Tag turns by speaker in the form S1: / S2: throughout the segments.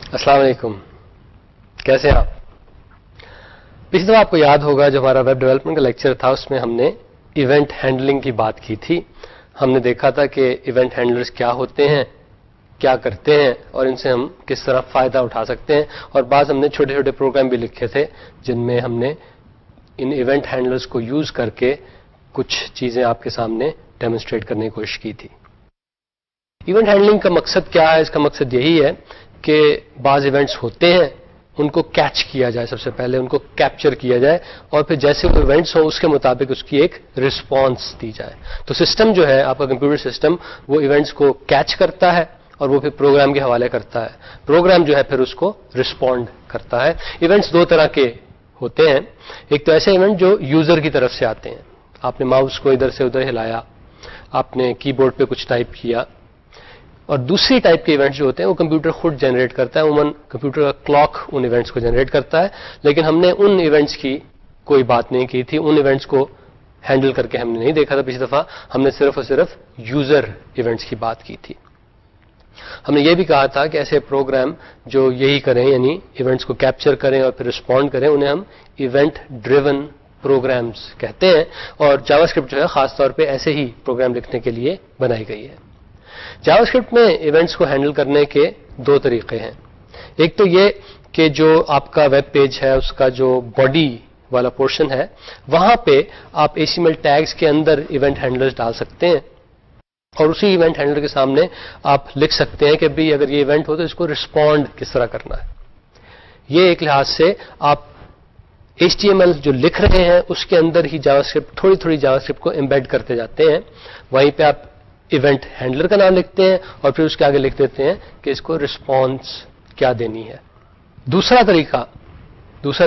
S1: السلام علیکم، کیسے ہیں آپ؟ پچھلی دفعہ آپ کو یاد ہوگا جو ہمارا ویب ڈیولپمنٹ کا لیکچر تھا اس میں ہم نے ایونٹ ہینڈلنگ کی بات کی تھی. ہم نے دیکھا تھا کہ ایونٹ ہینڈلرز کیا ہوتے ہیں، کیا کرتے ہیں اور ان سے ہم کس طرح فائدہ اٹھا سکتے ہیں، اور بعض ہم نے چھوٹے چھوٹے پروگرام بھی لکھے تھے جن میں ہم نے ان ایونٹ ہینڈلرز کو یوز کر کے کچھ چیزیں آپ کے سامنے ڈیمونسٹریٹ کرنے کی کوشش کی تھی. ایونٹ ہینڈلنگ کا مقصد کیا ہے؟ اس کا مقصد یہی ہے کہ بعض ایونٹس ہوتے ہیں ان کو کیچ کیا جائے، سب سے پہلے ان کو کیپچر کیا جائے اور پھر جیسے وہ ایونٹس ہوں اس کے مطابق اس کی ایک رسپانس دی جائے. تو سسٹم جو ہے آپ کا کمپیوٹر سسٹم وہ ایونٹس کو کیچ کرتا ہے اور وہ پھر پروگرام کے حوالے کرتا ہے. پروگرام جو ہے پھر اس کو رسپونڈ کرتا ہے. ایونٹس دو طرح کے ہوتے ہیں. ایک تو ایسے ایونٹ جو یوزر کی طرف سے آتے ہیں، آپ نے ماؤس کو ادھر سے ادھر ہلایا، آپ نے کی بورڈ پہ کچھ ٹائپ کیا. اور دوسری ٹائپ کے ایونٹس جو ہوتے ہیں وہ کمپیوٹر خود جنریٹ کرتا ہے. عموماً کمپیوٹر کا کلاک ان ایونٹس کو جنریٹ کرتا ہے، لیکن ہم نے ان ایونٹس کی کوئی بات نہیں کی تھی. ان ایونٹس کو ہینڈل کر کے ہم نے نہیں دیکھا تھا پچھلی دفعہ. ہم نے صرف اور صرف یوزر ایونٹس کی بات کی تھی. ہم نے یہ بھی کہا تھا کہ ایسے پروگرام جو یہی کریں، یعنی ایونٹس کو کیپچر کریں اور پھر رسپونڈ کریں، انہیں ہم ایونٹ ڈریون پروگرامز کہتے ہیں. اور جاوا اسکرپٹ جو ہے خاص طور پہ ایسے ہی پروگرام لکھنے کے لیے بنائی گئی ہے. جاوا اسکرپٹ میں ایونٹس کو ہینڈل کرنے کے دو طریقے ہیں. ایک تو یہ کہ جو آپ کا ویب پیج ہے اس کا جو باڈی والا پورشن ہے وہاں پہ آپ HTML ٹیگز کے اندر ایونٹ ہینڈلرز ڈال سکتے ہیں اور اسی ایونٹ ہینڈلر کے سامنے آپ لکھ سکتے ہیں کہ بھی اگر یہ ایونٹ ہو تو اس کو رسپونڈ کس طرح کرنا ہے. یہ ایک لحاظ سے آپ HTML جو لکھ رہے ہیں اس کے اندر ہی جاوا اسکرپٹ تھوڑی تھوڑی جاوا اسکرپٹ کو امبیڈ کرتے جاتے ہیں. وہیں پہ آپ ایونٹ ہینڈلر کا نام لکھتے ہیں اور پھر اس کے آگے لکھ دیتے ہیں کہ اس کو رسپانس کیا دینی ہے. دوسرا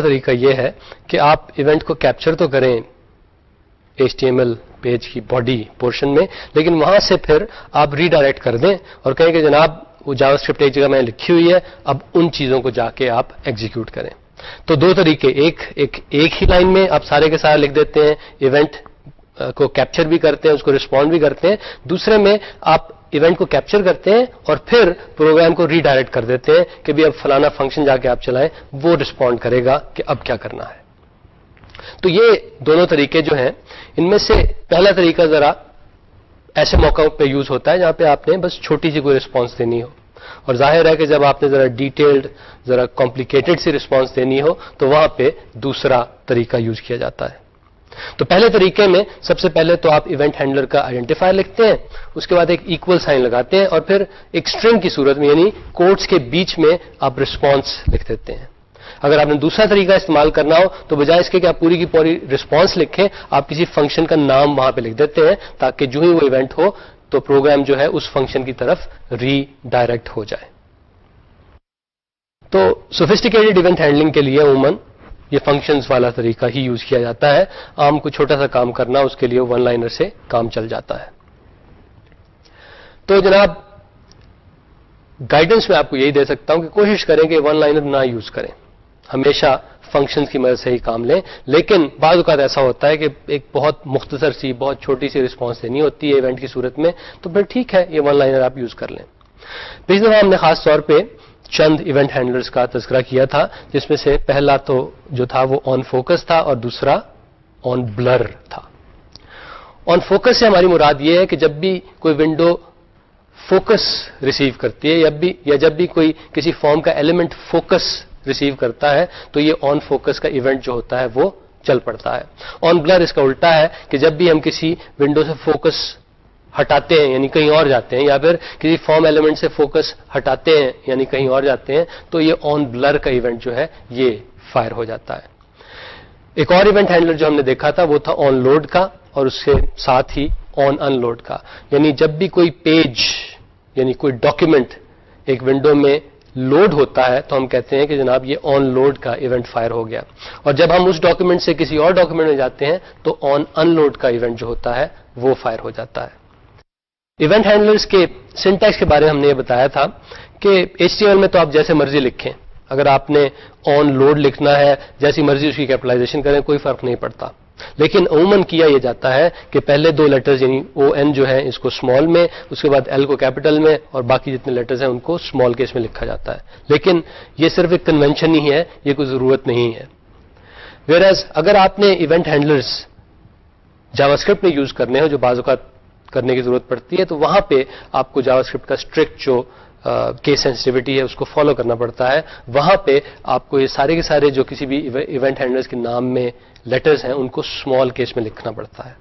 S1: طریقہ یہ ہے کہ آپ ایونٹ کو کیپچر تو کریں HTML پیج کی باڈی پورشن میں، لیکن وہاں سے پھر آپ ری ڈائریکٹ کر دیں اور کہیں کہ جناب وہ جاوا اسکرپٹ ایک جگہ میں نے لکھی ہوئی ہے، اب ان چیزوں کو جا کے آپ ایگزیکیوٹ کریں. تو دو طریقے، ایک ہی لائن میں آپ سارے کے سارے لکھ دیتے ہیں، ایونٹ کو کیپچر بھی کرتے ہیں، اس کو رسپونڈ بھی کرتے ہیں. دوسرے میں آپ ایونٹ کو کیپچر کرتے ہیں اور پھر پروگرام کو ری ڈائریکٹ کر دیتے ہیں کہ بھی اب فلانا فنکشن جا کے آپ چلائیں، وہ رسپونڈ کرے گا کہ اب کیا کرنا ہے. تو یہ دونوں طریقے جو ہیں ان میں سے پہلا طریقہ ذرا ایسے موقعوں پہ یوز ہوتا ہے جہاں پہ آپ نے بس چھوٹی سی کوئی رسپانس دینی ہو، اور ظاہر ہے کہ جب آپ نے ذرا ڈیٹیلڈ ذرا کمپلیکیٹڈ سی رسپانس دینی ہو تو وہاں پہ دوسرا طریقہ یوز کیا جاتا ہے. تو پہلے طریقے میں سب سے پہلے تو آپ ایونٹ ہینڈلر کا آئیڈینٹیفائر لکھتے ہیں، اس کے بعد ایک ایکول سائن لگاتے ہیں اور پھر ایک اسٹرنگ کی صورت میں یعنی کوٹس کے بیچ میں آپ رسپانس لکھ دیتے ہیں. اگر آپ نے دوسرا طریقہ استعمال کرنا ہو تو بجائے اس کے کہ آپ پوری کی پوری رسپانس لکھیں، آپ کسی فنکشن کا نام وہاں پہ لکھ دیتے ہیں تاکہ جو ہی وہ ایونٹ ہو تو پروگرام جو ہے اس فنکشن کی طرف ری ڈائریکٹ ہو جائے. تو سوفسٹیکیٹڈ ایونٹ ہینڈلنگ کے لیے عموماً یہ فنکشنز والا طریقہ ہی یوز کیا جاتا ہے. عام کو چھوٹا سا کام کرنا اس کے لیے ون لائنر سے کام چل جاتا ہے. تو جناب گائیڈنس میں آپ کو یہی دے سکتا ہوں کہ کوشش کریں کہ ون لائنر نہ یوز کریں، ہمیشہ فنکشنز کی مدد سے ہی کام لیں. لیکن بعض اوقات ایسا ہوتا ہے کہ ایک بہت مختصر سی بہت چھوٹی سی رسپانس دینی ہوتی ہے ایونٹ کی صورت میں، تو پھر ٹھیک ہے یہ ون لائنر آپ یوز کر لیں. پچھلی دفعہ ہم نے خاص طور پہ چند ایونٹ ہینڈلرز کا تذکرہ کیا تھا، جس میں سے پہلا تو جو تھا وہ آن فوکس تھا اور دوسرا آن بلر تھا. آن فوکس سے ہماری مراد یہ ہے کہ جب بھی کوئی ونڈو فوکس ریسیو کرتی ہے یا جب بھی کوئی کسی فارم کا ایلیمنٹ فوکس ریسیو کرتا ہے تو یہ آن فوکس کا ایونٹ جو ہوتا ہے وہ چل پڑتا ہے. آن بلر اس کا الٹا ہے کہ جب بھی ہم کسی ونڈو سے فوکس ہٹاتے ہیں یعنی کہیں اور جاتے ہیں، یا پھر کسی فارم ایلیمنٹ سے فوکس ہٹاتے ہیں یعنی کہیں اور جاتے ہیں، تو یہ آن بلر کا ایونٹ جو ہے یہ فائر ہو جاتا ہے. ایک اور ایونٹ ہینڈلر جو ہم نے دیکھا تھا وہ تھا آن لوڈ کا اور اس کے ساتھ ہی آن ان لوڈ کا. یعنی جب بھی کوئی پیج یعنی کوئی ڈاکیومنٹ ایک ونڈو میں لوڈ ہوتا ہے تو ہم کہتے ہیں کہ جناب یہ آن لوڈ کا ایونٹ فائر ہو گیا، اور جب ہم اس ڈاکیومنٹ سے کسی اور ڈاکیومنٹ میں جاتے ہیں تو آن ان لوڈ کا ایونٹ جو ہوتا ہے وہ فائر ہو جاتا ہے. ایونٹ ہینڈلرز کے سنٹیکس کے بارے میں ہم نے یہ بتایا تھا کہ HTML میں تو آپ جیسے مرضی لکھیں، اگر آپ نے آن لوڈ لکھنا ہے جیسی مرضی اس کی کیپٹلائزیشن کریں کوئی فرق نہیں پڑتا. लेकिन अमूमन किया यह जाता है कि पहले दो लेटर्स यानी ON जो है इसको स्मॉल में, उसके बाद L को कैपिटल में, और बाकी जितने लेटर्स हैं उनको स्मॉल केस में लिखा जाता है. लेकिन यह सिर्फ एक कन्वेंशन ही है, यह कोई जरूरत नहीं है. वेयरएज अगर आपने इवेंट हैंडलर्स जावास्क्रिप्ट में यूज करने हो, जो बाज़ औक़ात करने की जरूरत पड़ती है, तो वहां पे आपको जावास्क्रिप्ट का स्ट्रिक्ट जो केस सेंसिटिविटी है उसको फॉलो करना पड़ता है. वहां पे आपको ये सारे के सारे जो किसी भी इवेंट हैंडलर्स के नाम में लेटर्स हैं उनको स्मॉल केस में लिखना पड़ता है.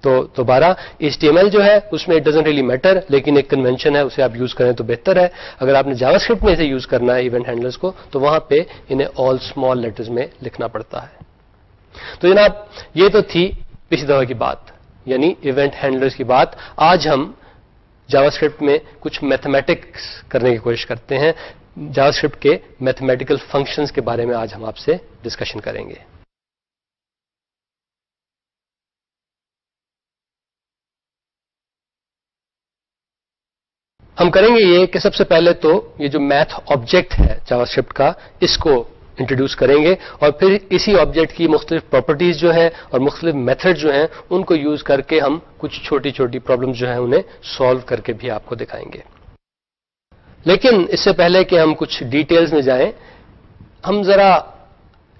S1: तो दोबारा HTML जो है उसमें इट डजंट रियली मैटर, लेकिन एक कन्वेंशन है, उसे आप यूज करें तो बेहतर है. अगर आपने जावास्क्रिप्ट में इसे यूज करना है इवेंट हैंडलर्स को, तो वहां पे इन्हें ऑल स्मॉल लेटर्स में लिखना पड़ता है. तो जनाब ये तो थी पिछली दफा की बात, यानी इवेंट हैंडलर्स की बात. आज हम जावास्क्रिप्ट में कुछ मैथमेटिक्स करने की कोशिश करते हैं. जावास्क्रिप्ट के मैथमेटिकल फंक्शंस के बारे में आज हम आपसे डिस्कशन करेंगे. हम करेंगे ये कि सबसे पहले तो ये जो मैथ ऑब्जेक्ट है जावास्क्रिप्ट का, इसको इंट्रोड्यूस करेंगे, और फिर इसी ऑब्जेक्ट की मुख्तलिफ प्रॉपर्टीज जो हैं और मुख्तलिफ मेथड जो हैं उनको यूज करके हम कुछ छोटी छोटी प्रॉब्लम्स जो हैं उन्हें सॉल्व करके भी आपको दिखाएंगे. लेकिन इससे पहले कि हम कुछ डिटेल्स में जाएं, हम जरा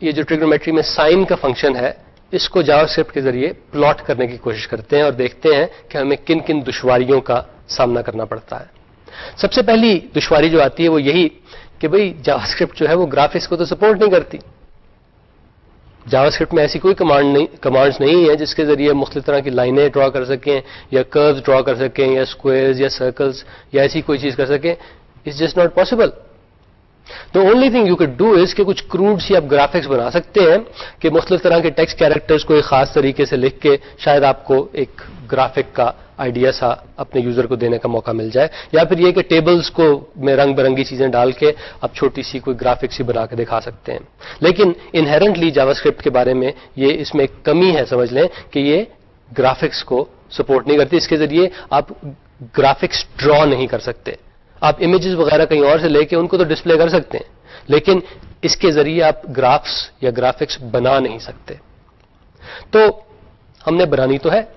S1: ये जो ट्रिग्नोमेट्री में साइन का फंक्शन है इसको जावास्क्रिप्ट के जरिए प्लॉट करने की कोशिश करते हैं और देखते हैं कि हमें किन किन दुश्वारियों का सामना करना पड़ता है. सबसे पहली दुश्वारी जो आती है वो यही कि भाई जावास्क्रिप्ट जो है वो ग्राफिक्स को तो सपोर्ट नहीं करती. जावास्क्रिप्ट में ऐसी कोई कमांड्स नहीं है जिसके जरिए मुख्तलिफ तरह की लाइनें ड्रॉ कर सकें या कर्व्स ड्रॉ कर सकें या स्क्वायर्स या सर्कल्स या ऐसी कोई चीज कर सकें. It's just not possible. The only thing you can do is कि कुछ क्रूड सी आप ग्राफिक्स बना सकते हैं कि मुख्तलिफ तरह के टेक्स्ट कैरेक्टर्स को एक खास तरीके से लिख के शायद आपको एक ग्राफिक का आइडिया सा अपने यूजर को देने का मौका मिल जाए, या फिर ये कि टेबल्स को में रंग बिरंगी चीजें डाल के आप छोटी सी कोई ग्राफिक्स ही बना के दिखा सकते हैं. लेकिन इनहेरेंटली जावास्क्रिप्ट के बारे में ये इसमें एक कमी है, समझ लें कि ये ग्राफिक्स को सपोर्ट नहीं करती. इसके जरिए आप ग्राफिक्स ड्रॉ नहीं कर सकते. आप इमेजेस वगैरह कहीं और से लेके उनको तो डिस्प्ले कर सकते हैं, लेकिन इसके जरिए आप ग्राफ्स या ग्राफिक्स बना नहीं सकते. तो हमने बनानी तो है,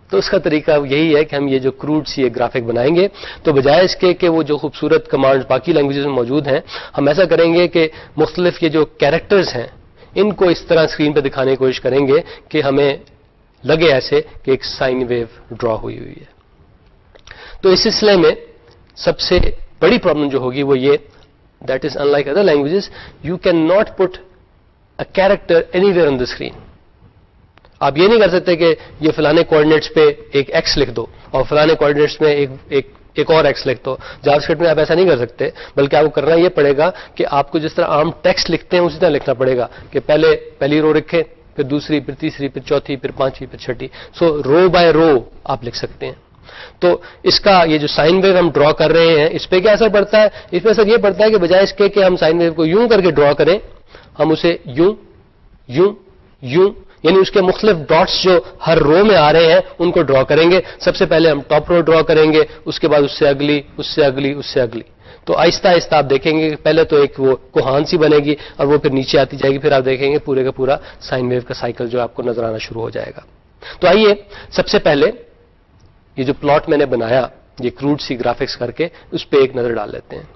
S1: तो उसका तरीका यही है कि हम ये जो क्रूड सी ये ग्राफिक बनाएंगे, तो बजाय इसके कि वो जो खूबसूरत कमांड्स बाकी लैंग्वेजेस में मौजूद हैं, हम ऐसा करेंगे कि मुख्तलिफ ये जो कैरेक्टर्स हैं इनको इस तरह स्क्रीन पर दिखाने की कोशिश करेंगे कि हमें लगे ऐसे कि एक साइन वेव ड्रॉ हुई है. तो इस सिलसिले में सबसे बड़ी प्रॉब्लम जो होगी वो ये, that is unlike other languages, you can not put a character anywhere on the screen. आप ये नहीं कर सकते कि ये फलाने कोऑर्डिनेट्स पे एक एक्स लिख दो और फलाने कोऑर्डिनेट्स में एक और एक्स लिख दो. जावास्क्रिप्ट में आप ऐसा नहीं कर सकते, बल्कि आपको करना ये पड़ेगा कि आपको जिस तरह आम टेक्स्ट लिखते हैं उसी तरह लिखना पड़ेगा कि पहले पहली रो लिखें, फिर दूसरी, फिर तीसरी, फिर चौथी, फिर पांचवी, फिर छठी. सो रो बाय रो आप लिख सकते हैं. तो इसका ये जो साइन वेव हम ड्रॉ कर रहे हैं इस पे क्या असर पड़ता है? इस पे असर ये पड़ता है कि बजाय इसके कि हम साइन वेव को यूं करके ड्रॉ करें, हम उसे यूं यूं यूं, यानी उसके मुख्तलिफ डॉट्स जो हर रो में आ रहे हैं उनको ड्रॉ करेंगे. सबसे पहले हम टॉप रो ड्रॉ करेंगे, उसके बाद उससे अगली, उससे अगली, उससे अगली. तो आहिस्ता आहिस्ता आप देखेंगे कि पहले तो एक वो कोहान सी बनेगी और वो फिर नीचे आती जाएगी, फिर आप देखेंगे पूरे का पूरा साइन वेव का साइकिल जो आपको नजर आना शुरू हो जाएगा. तो आइए सबसे पहले ये जो प्लॉट मैंने बनाया ये क्रूड सी ग्राफिक्स करके, उस पर एक नजर डाल लेते हैं.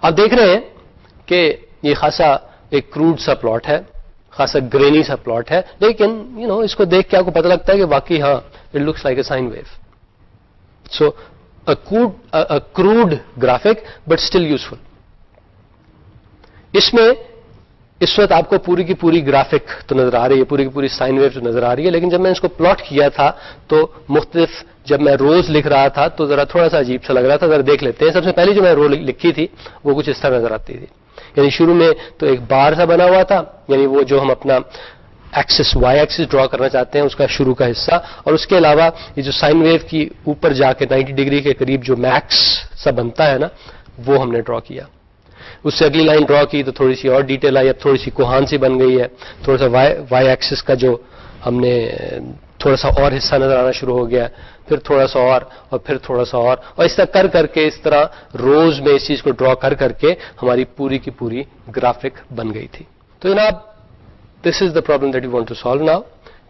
S1: आप देख रहे हैं कि ये खासा एक क्रूड सा प्लॉट है, खासा ग्रेनी सा प्लॉट है, लेकिन इसको देख के आपको पता लगता है कि वाकई हाँ, it looks like a sine wave. So a crude graphic but still useful. इसमें इस वक्त आपको पूरी की पूरी ग्राफिक तो नजर आ रही है, पूरी की पूरी साइन वेव तो नजर आ रही है, लेकिन जब मैं इसको प्लॉट किया था तो मुख्तलिफ, जब मैं रोज लिख रहा था तो जरा थोड़ा सा अजीब सा लग रहा था. जरा देख लेते हैं. सबसे पहले जो मैं रो लिखी थी वो कुछ इस तरह नजर आती थी. यानी शुरू में तो एक बार सा बना हुआ था, यानी वो जो हम अपना एक्सिस वाई एक्सिस ड्रॉ करना चाहते हैं उसका शुरू का हिस्सा, और उसके अलावा ये जो साइन वेव की ऊपर जाके 90 डिग्री के करीब जो मैक्स सा बनता है ना, वो हमने ड्रॉ किया. उससे अगली लाइन ड्रॉ की तो थोड़ी सी और डिटेल आई, अब थोड़ी सी कोहान सी बन गई है. थोड़ा सा वाई एक्सिस का जो हमने थोड़ा सा और हिस्सा नजर आना शुरू हो गया, फिर थोड़ा सा और फिर थोड़ा सा और इस तरह कर करके, इस तरह रोज में इस चीज को ड्रॉ कर करके हमारी पूरी की पूरी ग्राफिक बन गई थी. तो जनाब this is the problem that you want to solve now,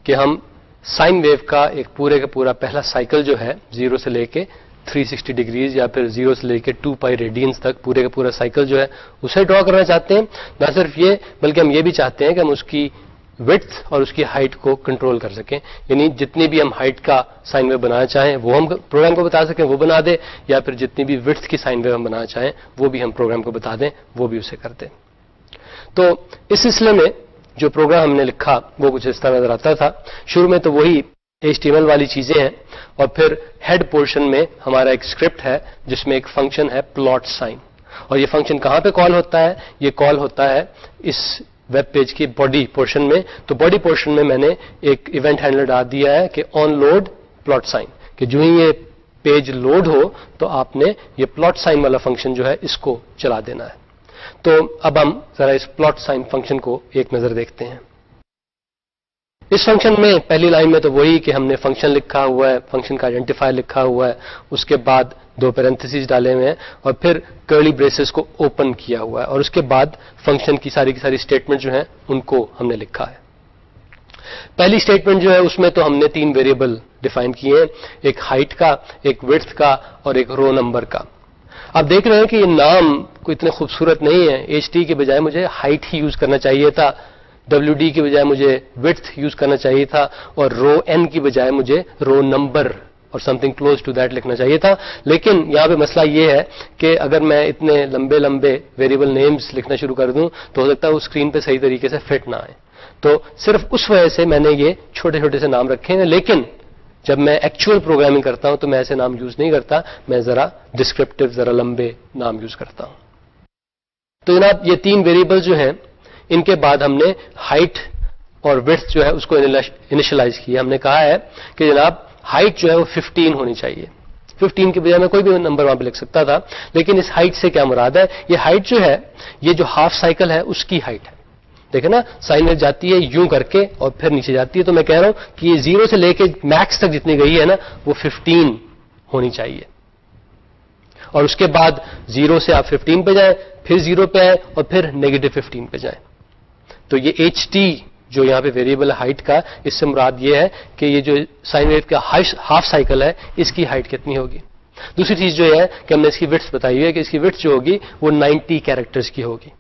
S1: कि हम साइन वेव का एक पूरे का पूरा पहला साइकिल जो है 0 से लेके 360 डिग्रीज या फिर 0 से लेके 2 पाई रेडियंस तक पूरे का पूरा साइकिल जो है उसे ड्रॉ करना चाहते हैं. ना सिर्फ ये, बल्कि हम ये भी चाहते हैं कि हम उसकी विड्थ और उसकी हाइट को कंट्रोल कर सकें. यानी जितनी भी हम हाइट का साइन वेव बनाना चाहें वो हम प्रोग्राम को बता सकें, वो बना दे, या फिर जितनी भी विड्थ की साइन वेव हम बनाना चाहें वो भी हम प्रोग्राम को बता दें, वो भी उसे कर दें. तो इस सिलसिले में जो प्रोग्राम हमने लिखा वो कुछ इस तरह नजर आता था. शुरू में तो वही HTML वाली चीजें हैं, और फिर हेड पोर्शन में हमारा एक स्क्रिप्ट है जिसमें एक फंक्शन है प्लॉट साइन. और ये फंक्शन कहां पे कॉल होता है? ये कॉल होता है इस वेब पेज की बॉडी पोर्शन में. तो बॉडी पोर्शन में मैंने एक इवेंट हैंडलर डाल दिया है कि ऑन लोड प्लॉट साइन, कि जो ही ये पेज लोड हो तो आपने ये प्लॉट साइन वाला फंक्शन जो है इसको चला देना है. तो अब हम जरा इस प्लॉट साइन फंक्शन को एक नजर देखते हैं. इस फंक्शन में पहली लाइन में तो वही कि हमने फंक्शन लिखा हुआ है, फंक्शन का आइडेंटिफायर लिखा हुआ है, उसके बाद 2 पैरेंथेसिस डाले हुए हैं, और फिर कर्ली ब्रेसेस को ओपन किया हुआ है, और उसके बाद फंक्शन की सारी स्टेटमेंट जो है उनको हमने लिखा है. पहली स्टेटमेंट जो है उसमें तो हमने 3 वेरिएबल डिफाइन किए हैं, एक हाइट का, एक विड्थ का और एक रो नंबर का. आप देख रहे हैं कि ये नाम कोई इतने खूबसूरत नहीं है. HT के बजाय मुझे हाइट ही यूज करना चाहिए था, WD की बजाय मुझे विड्थ यूज करना चाहिए था, और रो N की बजाय मुझे रो नंबर और समथिंग क्लोज टू दैट लिखना चाहिए था. लेकिन यहां पे मसला ये है कि अगर मैं इतने लंबे लंबे वेरिएबल नेम्स लिखना शुरू कर दूं तो हो सकता है वो स्क्रीन पे सही तरीके से फिट ना आए. तो सिर्फ उस वजह से मैंने ये छोटे छोटे से नाम रखे हैं. लेकिन जब मैं एक्चुअल प्रोग्रामिंग करता हूं तो मैं ऐसे नाम यूज नहीं करता, मैं जरा डिस्क्रिप्टिव, जरा लंबे नाम यूज करता हूं. तो जनाब ये 3 वेरिएबल जो हैं, इनके बाद हमने हाइट और विड्थ जो है उसको इनिशियलाइज किया. हमने कहा है कि जनाब हाइट जो है वो 15 होनी चाहिए. 15 के बजाय मैं कोई भी नंबर वहां पे लिख सकता था, लेकिन इस हाइट से क्या मुराद है? ये हाइट जो है, ये जो हाफ साइकिल है उसकी हाइट है. देखे ना, साइन वेव जाती है यूं करके और फिर नीचे जाती है. तो मैं कह रहा हूं कि ये 0 से लेके मैक्स तक जितनी गई है ना वो 15 होनी चाहिए, और उसके बाद 0 से आप 15 पे जाएं, फिर 0 पे आए और फिर -15 पे जाएं. तो ये HT जो यहां पे वेरिएबल है हाइट का, इससे मुराद ये है कि ये जो साइन वेव का हाफ साइकिल है इसकी हाइट कितनी होगी. दूसरी चीज जो है कि हमने इसकी विड्थ बताई हुई है कि इसकी विड्थ जो होगी वो 90 कैरेक्टर्स की होगी.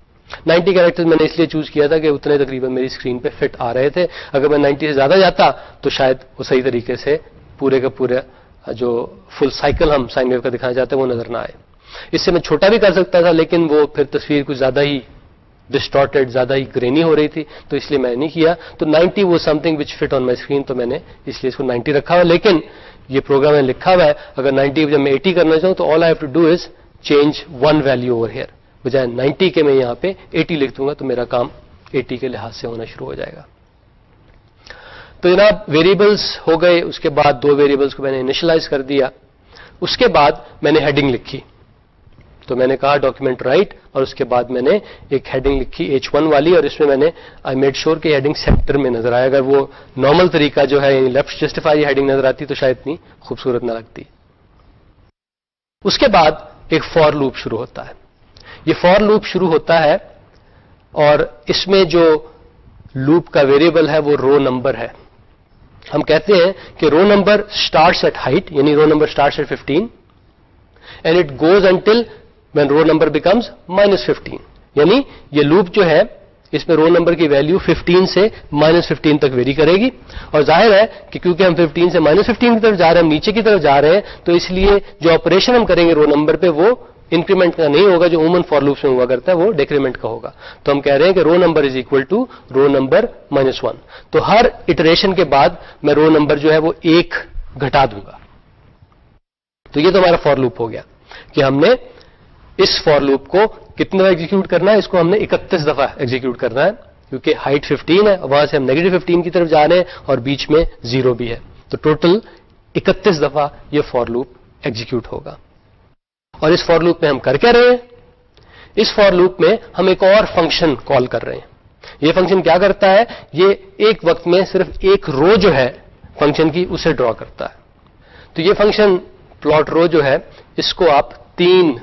S1: 90 कैरेक्टर्स मैंने इसलिए चूज किया था कि उतने तकरीबन मेरी स्क्रीन पे फिट आ रहे थे. अगर मैं 90 से ज्यादा जाता तो शायद वो सही तरीके से पूरे का पूरा जो फुल साइकिल हम साइन वेव का दिखाना चाहते हैं वो नजर ना आए. इससे मैं छोटा भी कर सकता था, लेकिन वो फिर तस्वीर कुछ ज्यादा ही डिस्टॉर्टेड, ज्यादा ही ग्रेनी हो रही थी, तो इसलिए मैंने नहीं किया. तो 90 वो something which fit on my screen, तो मैंने इसलिए इसको 90 रखा हुआ. लेकिन ये प्रोग्राम में लिखा हुआ है अगर 90 जब मैं 80 करना चाहूं तो all I have to do is change 1 value over here. बजाय 90 के मैं यहां पे 80 लिख दूंगा तो मेरा काम 80 के लिहाज से होना शुरू हो जाएगा. तो जनाब वेरिएबल्स हो गए. उसके बाद 2 वेरिएबल्स को मैंने इनिशियलाइज कर दिया. उसके बाद मैंने हेडिंग लिखी. तो मैंने कहा डॉक्यूमेंट राइट, और उसके बाद मैंने एक हेडिंग लिखी H1 वाली, और इसमें मैंने आई मेड श्योर कि हेडिंग सेक्टर में नजर आए. अगर वो नॉर्मल तरीका जो है लेफ्ट जस्टिफाई हेडिंग नजर आती तो शायद इतनी खूबसूरत ना लगती. उसके बाद एक फॉर लूप शुरू होता है. ये फॉर लूप शुरू होता है और इसमें जो लूप का वेरिएबल है वो रो नंबर है. हम कहते हैं कि row number starts at height, यानी row number starts at 15 and it goes until when row number becomes -15. यानी ये लूप जो है इसमें रो नंबर की वैल्यू 15 से -15 तक वेरी करेगी. और जाहिर है कि क्योंकि हम 15 से -15 की तरफ जा रहे हैं, हम नीचे की तरफ जा रहे हैं, तो इसलिए जो ऑपरेशन हम करेंगे रो नंबर पे वो इंक्रीमेंट का नहीं होगा, जो उमन फॉर लूप्स में हुआ करता है वो डिक्रीमेंट का होगा. तो हम कह रहे हैं कि row number is equal to row number -1. तो हर इटरेशन के बाद मैं रो नंबर जो है वो 1 घटा दूंगा. तो ये तो हमारा फॉर लूप हो गया कि हमने इस फॉर लूप को कितने दफा एग्जीक्यूट करना है. इसको हमने 31 दफा एग्जीक्यूट करना है, क्योंकि हाइट 15 है, वहां से हम -15 की तरफ जा रहे हैं और बीच में 0 भी है. तो टोटल 31 दफा ये फॉर लूप एग्जीक्यूट होगा. और इस फॉर लूप में हम कर क्या रहे हैं? इस फॉर लूप में हम एक और फंक्शन कॉल कर रहे हैं. ये फंक्शन क्या करता है? ये एक वक्त में सिर्फ एक रो जो है फंक्शन की उसे ड्रॉ करता है. तो ये फंक्शन प्लॉट रो जो है इसको आप 3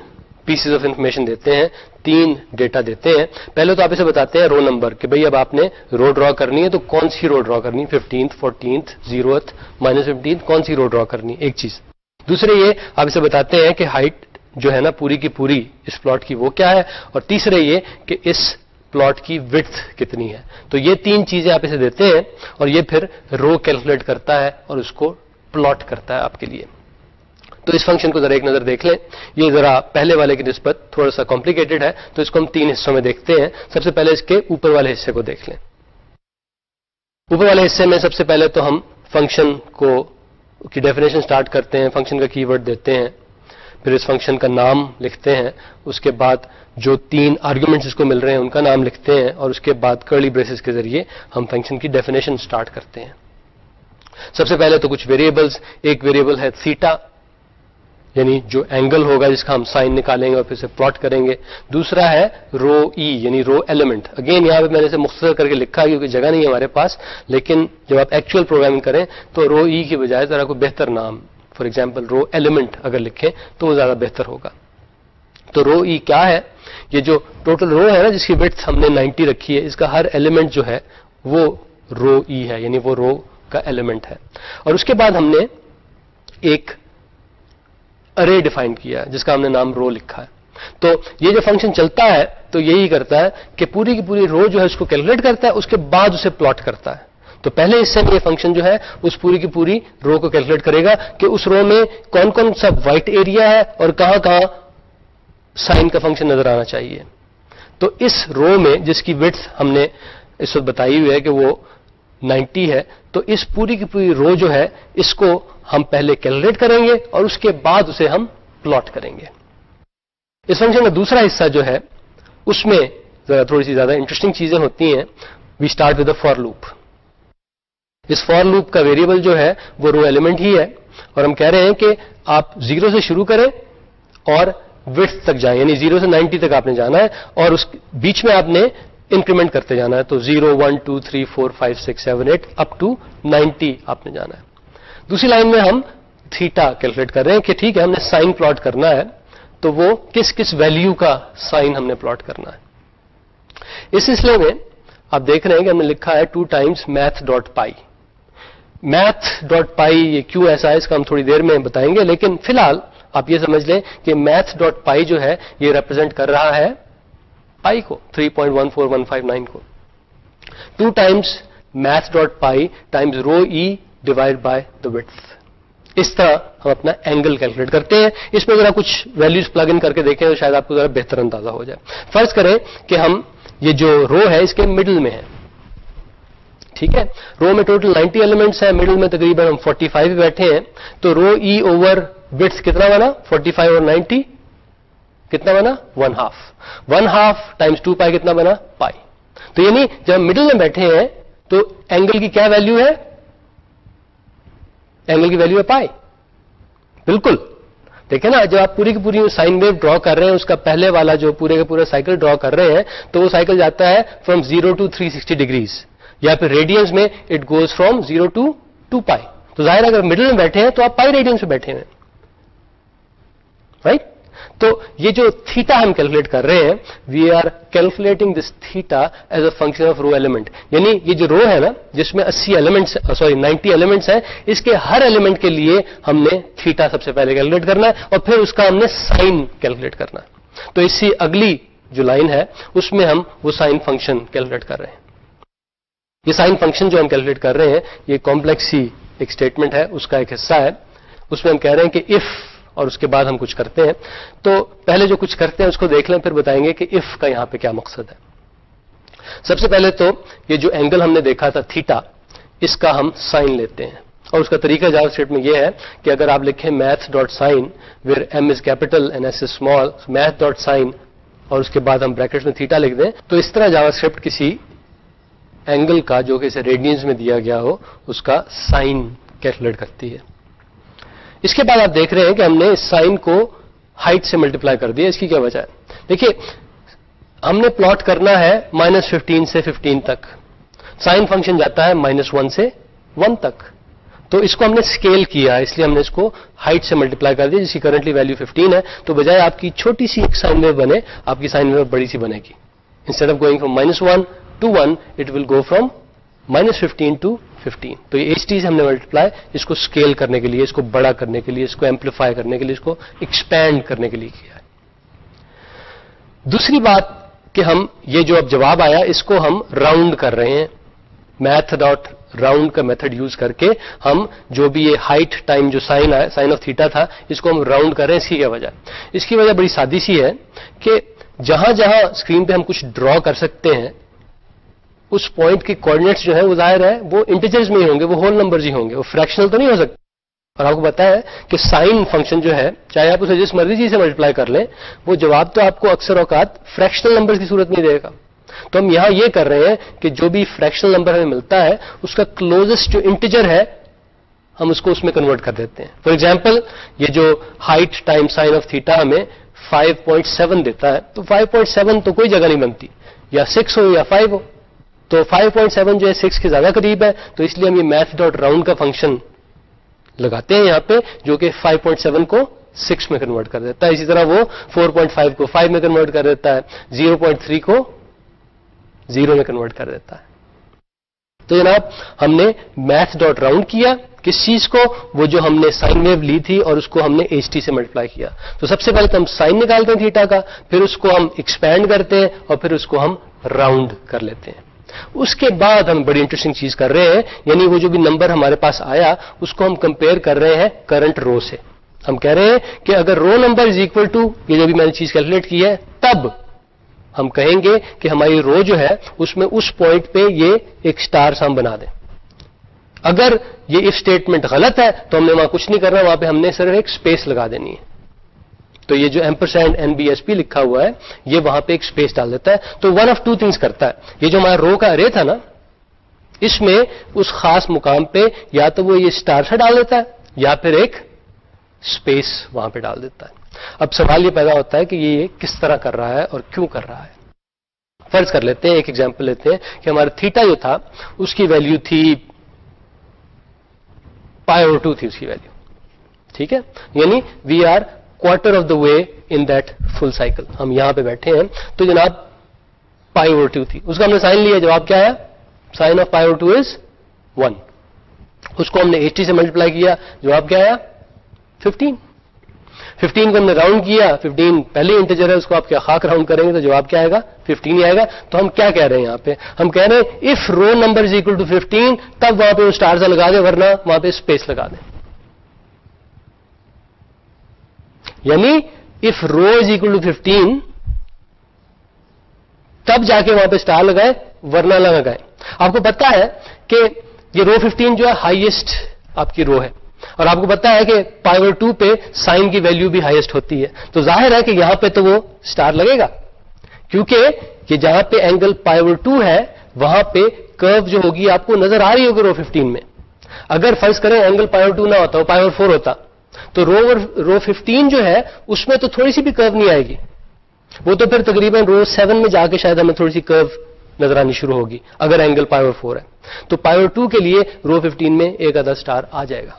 S1: पीसेस ऑफ इंफॉर्मेशन देते हैं, 3 डेटा देते हैं. पहले तो आप इसे बताते हैं रो नंबर कि भाई अब आपने रो ड्रॉ करनी है तो कौन सी रो ड्रॉ करनी, 15th 14th 0th -15th, कौन सी रो ड्रॉ करनी, एक चीज. दूसरे ये आप इसे बताते हैं कि हाइट जो है ना पूरी की पूरी इस प्लॉट की वो क्या है, और तीसरे ये कि इस प्लॉट की विड्थ कितनी है. तो ये 3 चीजें आप इसे देते हैं और ये फिर रो कैलकुलेट करता है और उसको प्लॉट करता है आपके लिए. तो इस फंक्शन को जरा एक नजर देख लें. ये जरा पहले वाले की निस्बत थोड़ा सा कॉम्प्लिकेटेड है, तो इसको हम 3 हिस्सों में देखते हैं. सबसे पहले इसके ऊपर वाले हिस्से को देख लें. ऊपर वाले हिस्से में सबसे पहले तो हम फंक्शन को की डेफिनेशन स्टार्ट करते हैं, फंक्शन का कीवर्ड देते हैं, फिर इस फंक्शन का नाम लिखते हैं, उसके बाद जो 3 आर्ग्यूमेंट्स इसको मिल रहे हैं उनका नाम लिखते हैं, और उसके बाद कर्ली ब्रेसेस के जरिए हम फंक्शन की डेफिनेशन स्टार्ट करते हैं. सबसे पहले तो कुछ वेरिएबल्स. एक वेरिएबल है थीटा, यानी जो एंगल होगा जिसका हम साइन निकालेंगे और फिर से प्लॉट करेंगे. दूसरा है रो ई, यानी रो एलिमेंट. अगेन यहां पे मैंने इसे मुख्तसर करके लिखा है क्योंकि जगह नहीं है हमारे पास, लेकिन जब आप एक्चुअल प्रोग्रामिंग करें तो रो ई की बजाय जरा कोई बेहतर नाम, फॉर एग्जाम्पल रो एलिमेंट अगर लिखें तो वो ज्यादा बेहतर होगा. तो रो ई क्या है, ये जो टोटल रो है ना जिसकी विड्थ हमने 90 रखी है, इसका हर एलिमेंट जो है वो रो ई है, यानी वो रो का एलिमेंट है. और उसके बाद हमने एक अरे डिफाइन किया है जिसका हमने नाम रो लिखा है. तो ये जो फंक्शन चलता है तो यही करता है कि पूरी की पूरी रो जो है उसको कैलकुलेट करता है, उसके बाद उसे प्लॉट करता है. तो पहले हिस्से में ये फंक्शन जो है उस पूरी की पूरी रो को कैलकुलेट करेगा कि उस रो में कौन कौन सा व्हाइट एरिया है और कहां कहां साइन का फंक्शन नजर आना चाहिए. तो इस रो में जिसकी विड्थ हमने इस वक्त बताई हुई है कि वो 90 है, तो इस पूरी की पूरी रो जो है इसको हम पहले कैलकुलेट करेंगे और उसके बाद उसे हम प्लॉट करेंगे. इस फंक्शन का दूसरा हिस्सा जो है उसमें जरा थोड़ी सी ज्यादा इंटरेस्टिंग चीजें होती हैं. We start with a for loop. इस फॉर लूप का वेरिएबल जो है वो रो एलिमेंट ही है, और हम कह रहे हैं कि आप 0 से शुरू करें और विड्थ तक जाएं, यानी 0 से 90 तक आपने जाना है और उस बीच में आपने इंक्रीमेंट करते जाना है. तो 0 1 2 3 4 5 6 7 8 अप टू 90 आपने जाना है. दूसरी लाइन में हम थीटा कैलकुलेट कर रहे हैं कि ठीक है हमने साइन प्लॉट करना है, तो वो किस किस वैल्यू का साइन हमने प्लॉट करना है. इस सिलसिले में आप देख रहे हैं कि हमने लिखा है 2 times math.py. math.py ये क्यों ऐसा है इसका हम थोड़ी देर में बताएंगे, लेकिन फिलहाल आप ये समझ लें कि math.py जो है ये रिप्रेजेंट कर रहा है पाई को, 3.14159 को. 2 times math.py times रो ई डिवाइड बाय द विड्थ. इस तरह हम अपना एंगल कैलकुलेट करते हैं. इसमें जरा कुछ वैल्यूज प्लग इन करके देखें तो शायद आपको जरा बेहतर अंदाजा हो जाए. फर्ज करें कि हम ये जो रो है इसके मिडिल में है, ठीक है. रो में टोटल 90 एलिमेंट्स हैं, मिडिल में तकरीबन हम 45 बैठे हैं. तो रो ई ओवर विड्थ कितना बना, 45 और 90 कितना बना, 1/2 टाइम्स 2 पाई कितना बना, पाई. तो यानी जब हम मिडिल में बैठे हैं तो एंगल की क्या वैल्यू है, एंगल की वैल्यू है पाई. बिल्कुल देखें ना, जब आप पूरी की पूरी साइन वेव ड्रॉ कर रहे हैं, उसका पहले वाला जो पूरे का पूरा साइकिल ड्रॉ कर रहे हैं, तो वो साइकिल जाता है फ्रॉम 0 to 360 डिग्रीज, या फिर रेडियंस में इट गोज फ्रॉम 0 to 2 पाई. तो जाहिर है अगर मिडिल में बैठे हैं तो आप पाई रेडियंस में बैठे हैं, राइट. तो ये जो थीटा हम कैलकुलेट कर रहे हैं, we are calculating this theta as a function of row element. यानी ये जो रो है ना जिसमें 90 एलिमेंट्स हैं, इसके हर एलिमेंट के लिए हमने थीटा सबसे पहले कैलकुलेट करना है और फिर उसका हमने साइन कैलकुलेट करना है. तो इससे अगली जो लाइन है उसमें हम वो साइन फंक्शन कैलकुलेट कर रहे हैं. ये साइन फंक्शन जो हम कैलकुलेट कर रहे हैं ये कॉम्प्लेक्स ही एक स्टेटमेंट है, उसका एक हिस्सा है. उसमें हम कह रहे हैं कि इफ, और उसके बाद हम कुछ करते हैं. तो पहले जो कुछ करते हैं उसको देख लें, फिर बताएंगे कि इफ का यहां पे क्या मकसद है. सबसे पहले तो ये जो एंगल हमने देखा था थीटा, इसका हम साइन लेते हैं, और उसका तरीका जावास्क्रिप्ट में यह है कि अगर आप लिखें math.sin where m is capital and s is small, math.sin और उसके बाद हम ब्रैकेट्स में थीटा लिख दें, तो इस तरह जावास्क्रिप्ट किसी एंगल का जो कि इसे रेडियंस में दिया गया हो उसका साइन कैलकुलेट करती है. इसके बाद आप देख रहे हैं कि हमने इस साइन को हाइट से मल्टीप्लाई कर दिया. इसकी क्या वजह है, देखिए हमने प्लॉट करना है -15 से 15 तक, साइन फंक्शन जाता है -1 से 1 तक. تو اس کو ہم نے اسکیل کیا، اس لیے ہم نے اس کو ہائٹ سے ملٹیپلائی کر دیا، جس کی کرنٹلی ویلیو 15 ہے. تو بجائے آپ کی چھوٹی سی ایک سائن ویو بنے، آپ کی سائن ویو بڑی سی بنے گی. Instead of going from -1 to 1 it will go from -15 to 15. تو یہ HT سے ہم نے ملٹیپلائی اس کو اسکیل کرنے کے لیے، اس کو بڑا کرنے کے لیے، اس کو ایمپلیفائی کرنے کے لیے، اس کو ایکسپینڈ کرنے کے لیے کیا ہے. دوسری بات کہ ہم یہ جو اب جواب آیا اس کو ہم راؤنڈ کر رہے ہیں. میتھ ڈاٹ راؤنڈ کا میتھڈ یوز کر کے ہم جو بھی یہ ہائٹ ٹائم جو سائن آف تھیٹا تھا اس کو ہم راؤنڈ کر رہے ہیں. اس کی کیا وجہ؟ اس کی وجہ بڑی سادی سی ہے کہ جہاں جہاں اسکرین پہ ہم کچھ ڈرا کر سکتے ہیں اس پوائنٹ کے کوآرڈینیٹس جو ہے وہ ظاہر ہے وہ انٹیجرز میں ہی ہوں گے، وہ ہول نمبرز ہی ہوں گے، وہ فریکشنل تو نہیں ہو سکتے. اور آپ کو پتا ہے کہ سائن فنکشن جو ہے چاہے آپ اسے جس مرضی چیز سے ملٹیپلائی کر لیں وہ جواب تو آپ کو اکثر اوقات فریکشنل نمبرز کی صورت میں دے گا. تو ہم یہاں یہ کر رہے ہیں کہ جو بھی فریکشنل نمبر ہمیں ملتا ہے اس کا کلوزسٹ جو انٹیجر ہے ہم اس کو اس میں کنورٹ کر دیتے ہیں. فار ایگزامپل یہ جو height times sine of theta ہمیں 5.7 دیتا ہے، تو 5.7 تو کوئی جگہ نہیں بنتی، یا 6 ہو یا 5 ہو. تو 5.7 جو ہے 6 کے زیادہ قریب ہے، تو اس لیے ہم یہ میتھ ڈاٹ راؤنڈ کا فنکشن لگاتے ہیں یہاں پہ جو کہ 5.7 کو 6 میں کنورٹ کر دیتا ہے. اسی طرح وہ 4.5 کو 5 میں کنورٹ کر دیتا ہے، 0.3 کو 0 میں کنورٹ کر دیتا ہے. تو جناب ہم نے میتھ ڈاٹ راؤنڈ کیا کس چیز کو؟ وہ جو ہم نے سائن ویو لی تھی اور اس کو ہم نے HT سے ملٹیپلائی کیا. تو سب سے پہلے تو ہم سائن نکالتے ہیں تھیٹا کا، پھر اس کو ہم ایکسپینڈ کرتے ہیں اور پھر اس کو ہم راؤنڈ کر لیتے ہیں. اس کے بعد ہم بڑی انٹرسٹنگ چیز کر رہے ہیں، یعنی وہ جو بھی نمبر ہمارے پاس آیا اس کو ہم کمپیئر کر رہے ہیں کرنٹ رو سے. ہم کہہ رہے ہیں کہ اگر row number is equal to یہ جو بھی میں نے چیز کیلکولیٹ کی ہے تب ہم کہیں گے کہ ہماری رو جو ہے اس میں اس پوائنٹ پہ یہ ایک سٹار سم بنا دیں. اگر یہ اف اسٹیٹمنٹ غلط ہے تو ہم نے وہاں کچھ نہیں کرنا، وہاں پہ ہم نے صرف ایک اسپیس لگا دینی ہے. تو یہ جو ایمپرسینڈ NBSP لکھا ہوا ہے یہ وہاں پہ ایک اسپیس ڈال دیتا ہے. تو ون آف ٹو تھنگس کرتا ہے. یہ جو ہمارا رو کا ارے تھا نا اس میں اس خاص مقام پہ یا تو وہ یہ اسٹار سا ڈال دیتا ہے یا پھر ایک اسپیس وہاں پہ ڈال دیتا ہے. اب سوال یہ پیدا ہوتا ہے کہ یہ کس طرح کر رہا ہے اور کیوں کر رہا ہے. فرض کر لیتے ہیں، ایک ایگزامپل لیتے ہیں کہ ہمارا تھیٹا جو تھا اس کی ویلیو تھی π/2 تھی اس کی ویلیو. ٹھیک ہے، یعنی we are quarter of the way in that full cycle. ہم یہاں پہ بیٹھے ہیں تو جناب π/2 تھی، اس کا ہم نے سائن لیا. جواب کیا ہے؟ سائن آف π/2 از 1. اس کو ہم نے HT سے ملٹیپلائی کیا، جواب کیا آیا؟ 15. 15 کو ہم نے راؤنڈ کیا، 15 پہلے انٹیجر ہے اس کو آپ کیا خاک راؤنڈ کریں گے تو جواب کیا آئے گا؟ 15 ہی آئے گا. تو ہم کیا کہہ رہے ہیں یہاں پہ؟ ہم کہہ رہے ہیں if row number is equal to 15 تب وہاں پہ وہ اسٹار سا لگا دیں، ورنہ وہاں پہ اسپیس لگا دیں. یعنی if row is equal to 15 تب جا کے وہاں پہ اسٹار لگائے ورنہ نہ لگائے. آپ کو پتا ہے کہ یہ رو 15 جو ہے ہائیسٹ آپ کی رو ہے اور آپ کو پتا ہے کہ π/2 پہ سائن کی ویلیو بھی ہائیسٹ ہوتی ہے. تو ظاہر ہے کہ یہاں پہ تو وہ اسٹار لگے گا کیونکہ یہ جہاں پہ اینگل π/2 ہے وہاں پہ کرو جو ہوگی آپ کو نظر آ رہی ہوگی رو 15 میں. اگر فرض کریں اینگل π/2 نہ ہوتا وہ π/4 ہوتا تو رو 15 جو ہے اس میں تو تھوڑی سی بھی کرو نہیں آئے گی. وہ تو پھر تقریباً رو 7 میں جا کے شاید ہمیں تھوڑی سی کرو نظر آنی شروع ہوگی اگر اینگل π/4 ہے. تو π/2 کے لیے رو 15 میں ایک آدھا اسٹار آ جائے گا.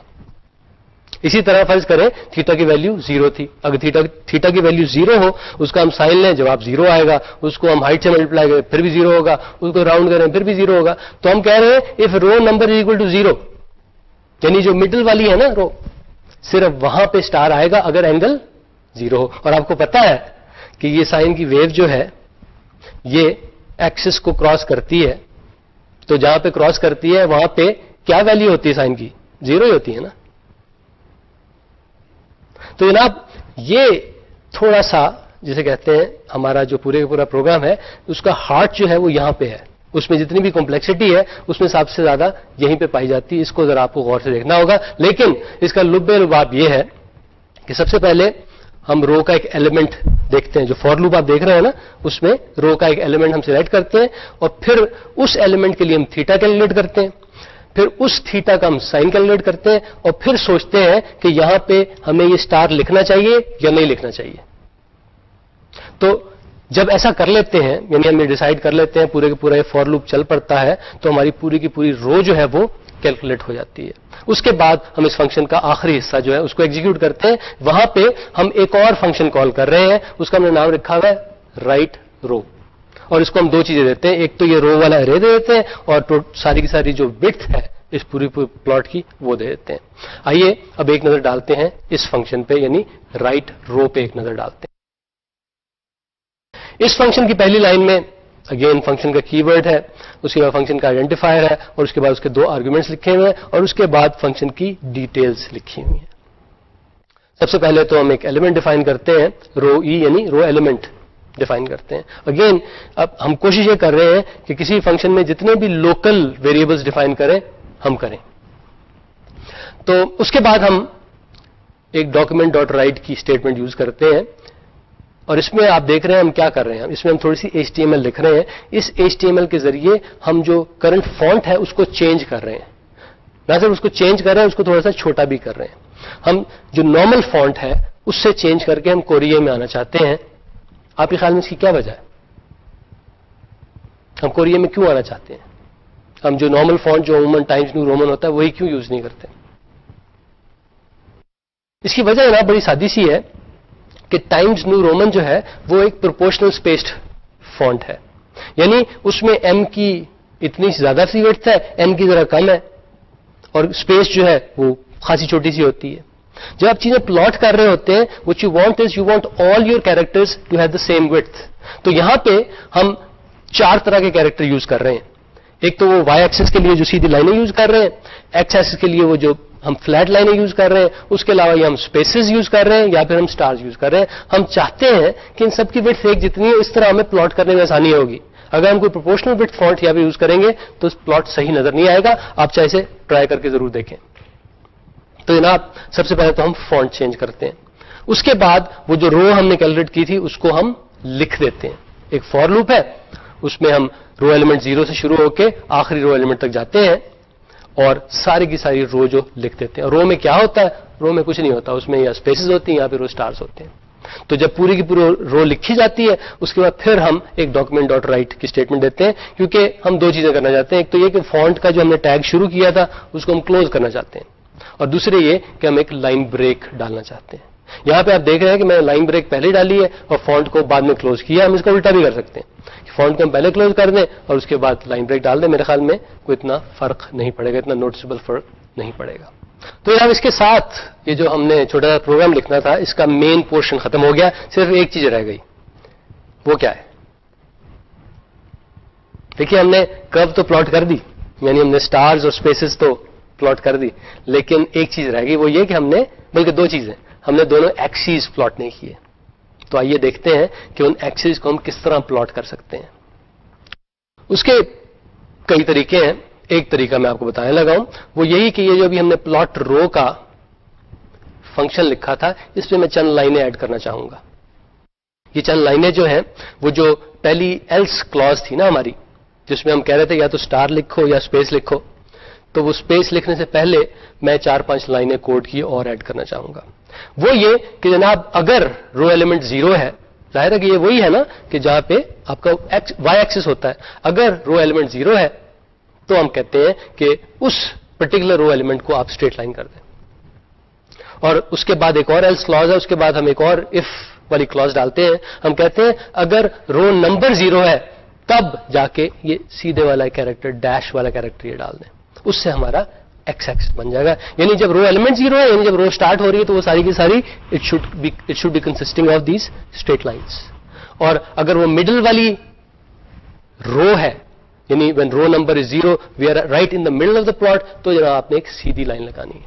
S1: اسی طرح فرض کریں تھیٹا کی ویلیو 0 تھی، اگر تھیٹا کی ویلیو 0 ہو اس کا ہم سائن لیں جواب 0 آئے گا. اس کو ہم ہائٹ سے ملٹیپلائی کریں پھر بھی 0 ہوگا، اس کو راؤنڈ کریں پھر بھی 0 ہوگا. تو ہم کہہ رہے ہیں if row number is equal to 0 یعنی جو مڈل والی ہے نا رو صرف وہاں پہ اسٹار آئے گا اگر اینگل 0 ہو. اور آپ کو پتا ہے کہ یہ سائن کی ویو جو ہے یہ ایکسس کو کراس کرتی ہے تو جہاں پہ کراس کرتی ہے وہاں پہ کیا ویلیو ہوتی ہے سائن کی؟ 0 ہی ہوتی ہے نا. تو جناب یہ تھوڑا سا جسے کہتے ہیں ہمارا جو پورے کا پورا پروگرام ہے اس کا ہارٹ جو ہے وہ یہاں پہ ہے. اس میں جتنی بھی کمپلیکسٹی ہے اس میں سب سے زیادہ یہیں پہ پائی جاتی ہے. اس کو ذرا آپ کو غور سے دیکھنا ہوگا. لیکن اس کا لب لباب یہ ہے کہ سب سے پہلے ہم رو کا ایک ایلیمنٹ دیکھتے ہیں. جو فور لوپ آپ دیکھ رہے ہیں نا اس میں رو کا ایک ایلیمنٹ ہم سلیکٹ کرتے ہیں اور پھر اس ایلیمنٹ کے لیے ہم تھیٹا کیلکولیٹ کرتے ہیں. پھر اس تھیٹا کا ہم سائن کیلکولیٹ کرتے ہیں اور پھر سوچتے ہیں کہ یہاں پہ ہمیں یہ اسٹار لکھنا چاہیے یا نہیں لکھنا چاہیے. تو جب ایسا کر لیتے ہیں یعنی ہم یہ ڈیسائیڈ کر لیتے ہیں پورے کا پورا یہ فور لوپ چل پڑتا ہے تو ہماری پوری کی پوری رو جو ہے وہ कैलकुलेट हो जाती है. उसके बाद हम इस फंक्शन का आखिरी हिस्सा जो है उसको एग्जीक्यूट करते हैं. वहां पे हम एक और फंक्शन कॉल कर रहे हैं, उसका हमने नाम रखा हुआ है राइट रो, और इसको हम दो चीजें देते हैं. एक तो ये रो वाला एरे दे देते हैं, और सारी की सारी जो विड्थ है इस पूरी प्लॉट की वो दे देते हैं. आइए अब एक नजर डालते हैं इस फंक्शन पे, यानी राइट रो पे एक नजर डालते हैं. इस फंक्शन की पहली लाइन में अगेन फंक्शन का कीवर्ड है, उसके बाद फंक्शन का आइडेंटिफायर है, और उसके बाद उसके दो आर्गुमेंट्स लिखे हुए हैं, और उसके बाद फंक्शन की डिटेल्स लिखी हुई हैं. सबसे पहले तो हम एक एलिमेंट डिफाइन करते हैं, रो ई यानी रो एलिमेंट डिफाइन करते हैं. अगेन अब हम कोशिश ये कर रहे हैं कि किसी फंक्शन में जितने भी लोकल वेरिएबल्स डिफाइन करें हम करें. तो उसके बाद हम एक डॉक्यूमेंट डॉट राइट की स्टेटमेंट यूज करते हैं, और इसमें आप देख रहे हैं हम क्या कर रहे हैं. इसमें हम थोड़ी सी HTML लिख रहे हैं. इस HTML के जरिए हम जो करंट फॉन्ट है उसको चेंज कर रहे हैं. ना सिर्फ उसको चेंज कर रहे हैं, उसको थोड़ा सा छोटा भी कर रहे हैं. हम जो नॉर्मल फॉन्ट है उससे चेंज करके हम कोरिये में आना चाहते हैं. आपके ख्याल में इसकी क्या वजह है? हम कोरिये में क्यों आना चाहते हैं? हम जो नॉर्मल फॉन्ट जो अमूमन टाइम्स न्यू रोमन होता है वही क्यों यूज नहीं करते? इसकी वजह है ना बड़ी सादी सी है कि टाइम्स न्यू रोमन जो है वो एक प्रोपोर्शनल स्पेस्ड फॉन्ट है, यानी उसमें M की इतनी ज्यादा सी विड्थ है, N की जरा कम है, और स्पेस जो है वो खासी छोटी सी होती है. जब आप चीजें प्लॉट कर रहे होते हैं, what you want is you want all your characters to have the same width. तो यहां पे हम चार तरह के कैरेक्टर यूज कर रहे हैं. एक तो वो वाई एक्सिस के लिए जो सीधी लाइनें यूज कर रहे हैं, एक्स एक्सिस के लिए वो जो हम फ्लैट लाइनें यूज कर रहे हैं, उसके अलावा ये हम स्पेसेस यूज कर रहे हैं या फिर हम स्टार्स यूज कर रहे हैं. हम चाहते हैं कि इन सब की विड्थ एक जितनी है, इस तरह हमें प्लॉट करने में आसानी होगी. अगर हम कोई प्रोपोर्शनल विड्थ फॉन्ट यहाँ पे यूज करेंगे तो प्लॉट सही नजर नहीं आएगा. आप चाहे इसे ट्राई करके जरूर देखें. तो जनाब सबसे पहले तो हम फॉन्ट चेंज करते हैं. उसके बाद वो जो रो हमने कैलकुलेट की थी उसको हम लिख देते हैं. एक फॉर लूप है, उसमें हम रो एलिमेंट 0 से शुरू होकर आखिरी रो एलिमेंट तक जाते हैं और सारी की सारी रो जो लिख देते हैं. रो में क्या होता है? रो में कुछ नहीं होता, उसमें या स्पेसेस होती हैं या फिर रो स्टार्स होते हैं. तो जब पूरी की पूरी रो लिखी जाती है उसके बाद फिर हम एक डॉक्यूमेंट डॉट राइट की स्टेटमेंट देते हैं, क्योंकि हम दो चीजें करना चाहते हैं. एक तो ये कि फॉन्ट का जो हमने टैग शुरू किया था उसको हम क्लोज करना चाहते हैं, और दूसरे ये कि हम एक लाइन ब्रेक डालना चाहते हैं. यहां पे आप देख रहे हैं कि मैंने लाइन ब्रेक पहले डाली है और फॉन्ट को बाद में क्लोज किया. हम इसका उल्टा भी कर सकते हैं, फॉन्ट को हम पहले क्लोज कर दें और उसके बाद लाइन ब्रेक डाल दें. मेरे ख्याल में कोई इतना फर्क नहीं पड़ेगा, इतना नोटिसेबल फर्क नहीं पड़ेगा. तो यार इसके साथ ये जो हमने छोटा सा प्रोग्राम लिखना था इसका मेन पोर्शन खत्म हो गया. सिर्फ एक चीज रह गई, वो क्या है? देखिए हमने कर्व तो प्लॉट कर दी, यानी हमने स्टार्स और स्पेसेस तो प्लॉट कर दी, लेकिन एक चीज रह गई, वो ये कि हमने, बल्कि दो चीजें, हमने दोनों एक्सिस प्लॉट नहीं किए. तो आइए देखते हैं कि उन एक्सिस को हम किस तरह प्लॉट कर सकते हैं. उसके कई तरीके हैं. एक तरीका मैं आपको बताने लगा हूं, वो यही कि ये जो अभी हमने प्लॉट रो का फंक्शन लिखा था इसमें मैं चंद लाइनें ऐड करना चाहूंगा. ये चंद लाइनें जो हैं वो जो पहली एल्स क्लॉज थी ना हमारी, जिसमें हम कह रहे थे या तो स्टार लिखो या स्पेस लिखो, तो वो स्पेस लिखने से पहले मैं 4-5 लाइनें कोड की और ऐड करना चाहूंगा. वो ये कि जनाब अगर रो एलिमेंट 0 है, जाहिर है कि ये वही है ना कि जहां पे आपका वाई एक्सिस होता है, अगर रो एलिमेंट 0 है तो हम कहते हैं कि उस पर्टिकुलर रो एलिमेंट को आप स्ट्रेट लाइन कर दें. और उसके बाद एक और एल्स क्लॉज है, उसके बाद हम एक और इफ वाली क्लॉज डालते हैं. हम कहते हैं अगर रो नंबर 0 है तब जाके ये सीधे वाला कैरेक्टर, डैश वाला कैरेक्टर ये डाल दें, उससे हमारा एक्स एक्सिस बन जाएगा. यानी जब रो एलिमेंट 0 है, यानी जब रो स्टार्ट हो रही है तो वो सारी की सारी it should be consisting of these straight lines. और अगर वो मिडिल वाली रो है, यानी when row number is 0 we are right in the middle of the plot, तो जरा आपने एक सीधी लाइन लगानी है.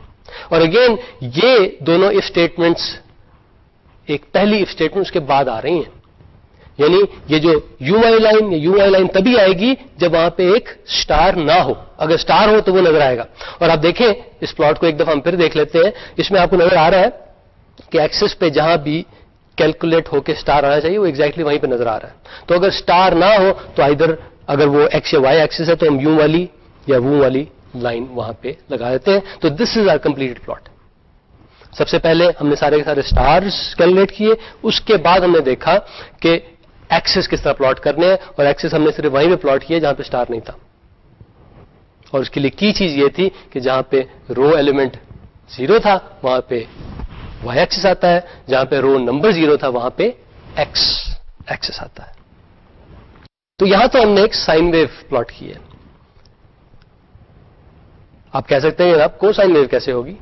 S1: और अगेन ये दोनों इफ स्टेटमेंट्स, एक पहली इफ स्टेटमेंट उसके बाद आ रही हैं. यानी ये जो यू वाली लाइन, ये यू वाली लाइन तभी आएगी जब वहां पे एक स्टार ना हो. अगर स्टार हो तो वो नजर आएगा. और आप देखें इस प्लॉट को एक दफा हम फिर देख लेते हैं. इसमें आपको नजर आ रहा है कि एक्सिस पे जहां भी कैलकुलेट होके स्टार आना चाहिए वो एग्जैक्टली वहीं पे नजर आ रहा है. तो अगर स्टार ना हो तो आइदर अगर वो एक्स या वाई एक्सिस है तो हम यू वाली या वो वाली लाइन वहां पे लगा देते हैं. तो this is our completed plot. सबसे पहले हमने सारे के सारे स्टार्स कैलकुलेट किए, उसके बाद हमने देखा कि एक्सिस किस तरह प्लॉट करने हैं, और एक्सिस हमने सिर्फ वहीं पे प्लॉट किए जहां पे स्टार नहीं था. اور اس کے لیے کی چیز یہ تھی کہ جہاں پہ رو ایلیمنٹ 0 تھا وہاں پہ وائی ایکسس آتا ہے, جہاں پہ رو نمبر 0 تھا وہاں پہ ایکس ایکسس آتا ہے. تو یہاں تو ہم نے ایک سائن ویو پلاٹ کی ہے. آپ کہہ سکتے ہیں جناب کوسائن ویو کیسے ہوگی,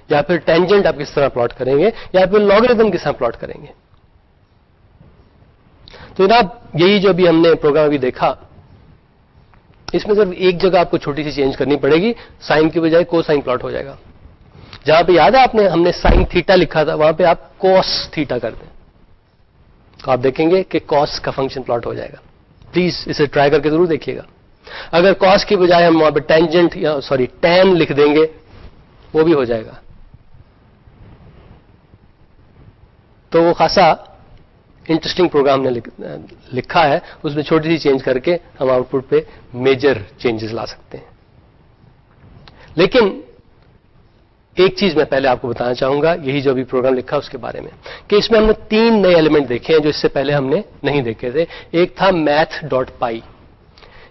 S1: یا پھر ٹینجنٹ آپ کس طرح پلاٹ کریں گے, یا پھر لاگریتم کس طرح پلاٹ کریں گے. تو جناب یہی جو ابھی ہم نے پروگرام ابھی دیکھا, اس میں صرف ایک جگہ آپ کو چھوٹی سی چینج کرنی پڑے گی, سائن کی بجائے کوسائن پلاٹ ہو جائے گا. جہاں پہ یاد ہے آپ نے ہم نے سائن تھیٹا لکھا تھا, وہاں پہ آپ کوس تھیٹا کر دیں تو آپ دیکھیں گے کہ کوس کا فنکشن پلاٹ ہو جائے گا. پلیز اسے ٹرائی کر کے ضرور دیکھیے گا. اگر کوس کی بجائے ہم وہاں پہ ٹینجنٹ یا ٹین لکھ دیں گے وہ بھی ہو جائے گا. تو وہ خاصا انٹرسٹنگ پروگرام نے لکھا ہے, اس میں چھوٹی سی چینج کر کے ہم آؤٹ پٹ پہ میجر چینجز لا سکتے ہیں. لیکن ایک چیز میں پہلے آپ کو بتانا چاہوں گا, یہی جو ابھی پروگرام لکھا اس کے بارے میں, کہ اس میں ہم نے 3 نئے ایلیمنٹ دیکھے ہیں جو اس سے پہلے ہم نے نہیں دیکھے تھے. ایک تھا میتھ ڈاٹ پائی,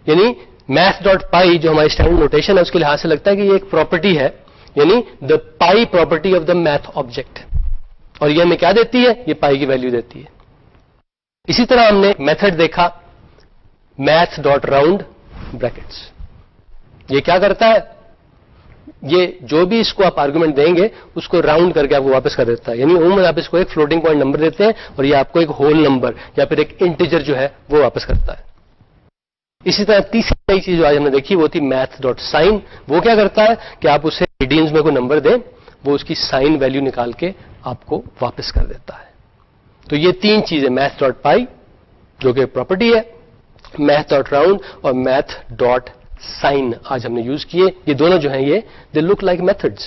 S1: یعنی میتھ ڈاٹ پائی جو ہماری اسٹینڈرڈ نوٹیشن ہے اس کے لحاظ سے لگتا ہے کہ یہ ایک پراپرٹی ہے, یعنی the pi property of the math object, اور یہ ہمیں کیا دیتی ہے, یہ پائی کی ویلیو دیتی ہے. اسی طرح ہم نے میتھڈ دیکھا میتھ ڈاٹ راؤنڈ بریکٹس. یہ کیا کرتا ہے, یہ جو بھی اس کو آپ آرگومنٹ دیں گے اس کو راؤنڈ کر کے آپ کو واپس کر دیتا ہے. یعنی عموماً آپ اس کو ایک فلوٹنگ پوائنٹ نمبر دیتے ہیں اور یہ آپ کو ایک ہول نمبر یا پھر ایک انٹیجر جو ہے وہ واپس کرتا ہے. اسی طرح تیسری نئی چیز جو آج ہم نے دیکھی وہ تھی میتھ ڈاٹ سائن. وہ کیا کرتا ہے کہ آپ اسے ریڈینز میں کوئی نمبر دیں, وہ اس کی سائن ویلیو نکال کے آپ کو واپس کر دیتا ہے. تو یہ 3 چیزیں, میتھ ڈاٹ پائی جو کہ پراپرٹی ہے, میتھ ڈاٹ راؤنڈ اور میتھ ڈاٹ سائن آج ہم نے یوز کیے. یہ دونوں جو ہیں یہ دے لک لائک میتھڈز,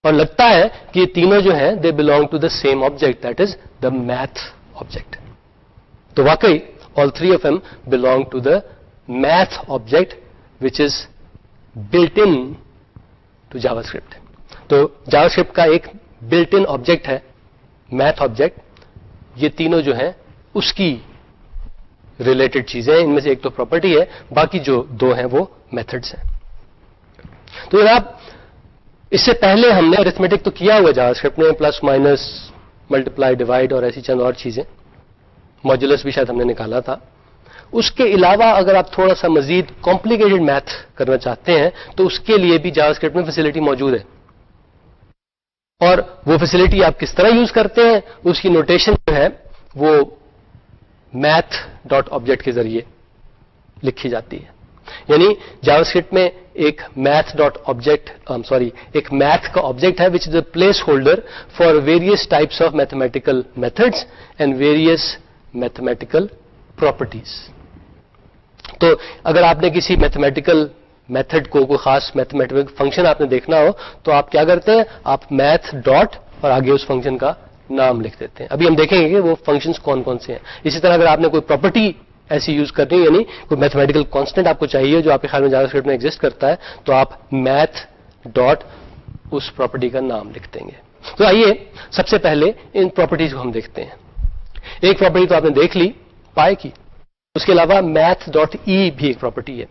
S1: اور لگتا ہے کہ یہ تینوں جو ہیں they belong to the same object, that is the math object. تو واقعی all 3 of them belong to the math object which is built in to JavaScript. تو JavaScript کا ایک بلٹ ان آبجیکٹ ہے میتھ آبجیکٹ. یہ تینوں جو ہیں اس کی ریلیٹڈ چیزیں, ان میں سے ایک تو پراپرٹی ہے, باقی جو 2 ہیں وہ میتھڈز ہیں. تو جناب اس سے پہلے ہم نے ارتھمیٹک تو کیا ہوا JavaScript میں, پلس مائنس ملٹیپلائی ڈیوائڈ اور ایسی چند اور چیزیں, ماڈیولس بھی شاید ہم نے نکالا تھا. اس کے علاوہ اگر آپ تھوڑا سا مزید کمپلیکیٹڈ میتھ کرنا چاہتے ہیں تو اس کے لیے بھی JavaScript میں فیسلٹی موجود ہے, اور وہ فیسلٹی آپ کس طرح یوز کرتے ہیں, اس کی نوٹیشن جو ہے وہ میتھ ڈاٹ آبجیکٹ کے ذریعے لکھی جاتی ہے. یعنی JavaScript میں ایک میتھ ڈاٹ آبجیکٹ ایک میتھ کا آبجیکٹ ہے which is a placeholder for various types of mathematical methods and various mathematical properties. تو اگر آپ نے کسی میتھمیٹیکل میتھڈ کو کوئی خاص میتھمیٹیکل فنکشن آپ نے دیکھنا ہو تو آپ کیا کرتے ہیں, آپ میتھ ڈاٹ اور آگے اس فنکشن کا نام لکھ دیتے ہیں. ابھی ہم دیکھیں گے کہ وہ فنکشنز کون کون سے ہیں. اسی طرح اگر آپ نے کوئی پراپرٹی ایسی یوز کرنی ہے, یعنی کوئی میتھمیٹیکل کانسٹنٹ آپ کو چاہیے جو آپ کے خیال میں JavaScript میں ایگزسٹ کرتا ہے, تو آپ میتھ ڈاٹ اس پراپرٹی کا نام لکھ دیں گے. تو آئیے سب سے پہلے ان پراپرٹیز کو ہم دیکھتے ہیں. ایک پراپرٹی تو آپ نے دیکھ لی پائی کی, اس کے علاوہ میتھ ڈاٹ ای بھی ایک پراپرٹی ہے.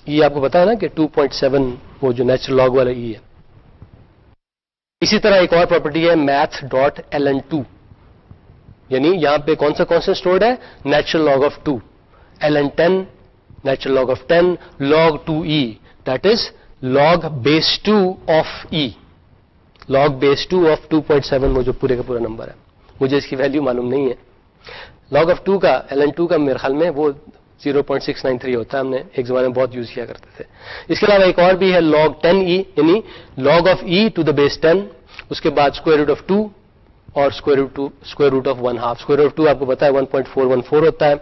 S1: یہ آپ کو پتا ہے نا کہ 2.7 وہ جو نیچرل لاگ والا ای ہے. اسی طرح ایک اور پراپرٹی ہے میتھ ڈاٹ ln2, یعنی یہاں پہ کون سا کانسٹنٹ اسٹورڈ ہے, natural log of 2, ln10 natural log of 10 log 2e, that is log base 2 of e, log base 2 of 2.7 وہ جو پورے کا پورا نمبر ہے. مجھے اس کی ویلیو معلوم نہیں ہے. log آف 2 کا ln2 کا میرے خیال میں وہ 0.693 ہوتا ہے, ہم نے ایک زمانے میں بہت یوز کیا کرتے تھے. اس کے علاوہ ایک اور بھی ہے log 10e, یعنی log of e to the base 10, اس کے بعد اسکوائر روٹ آف 2 اور square root of 1/2. Square root of 2 آپ کو پتا ہے 1.414 ہوتا ہے,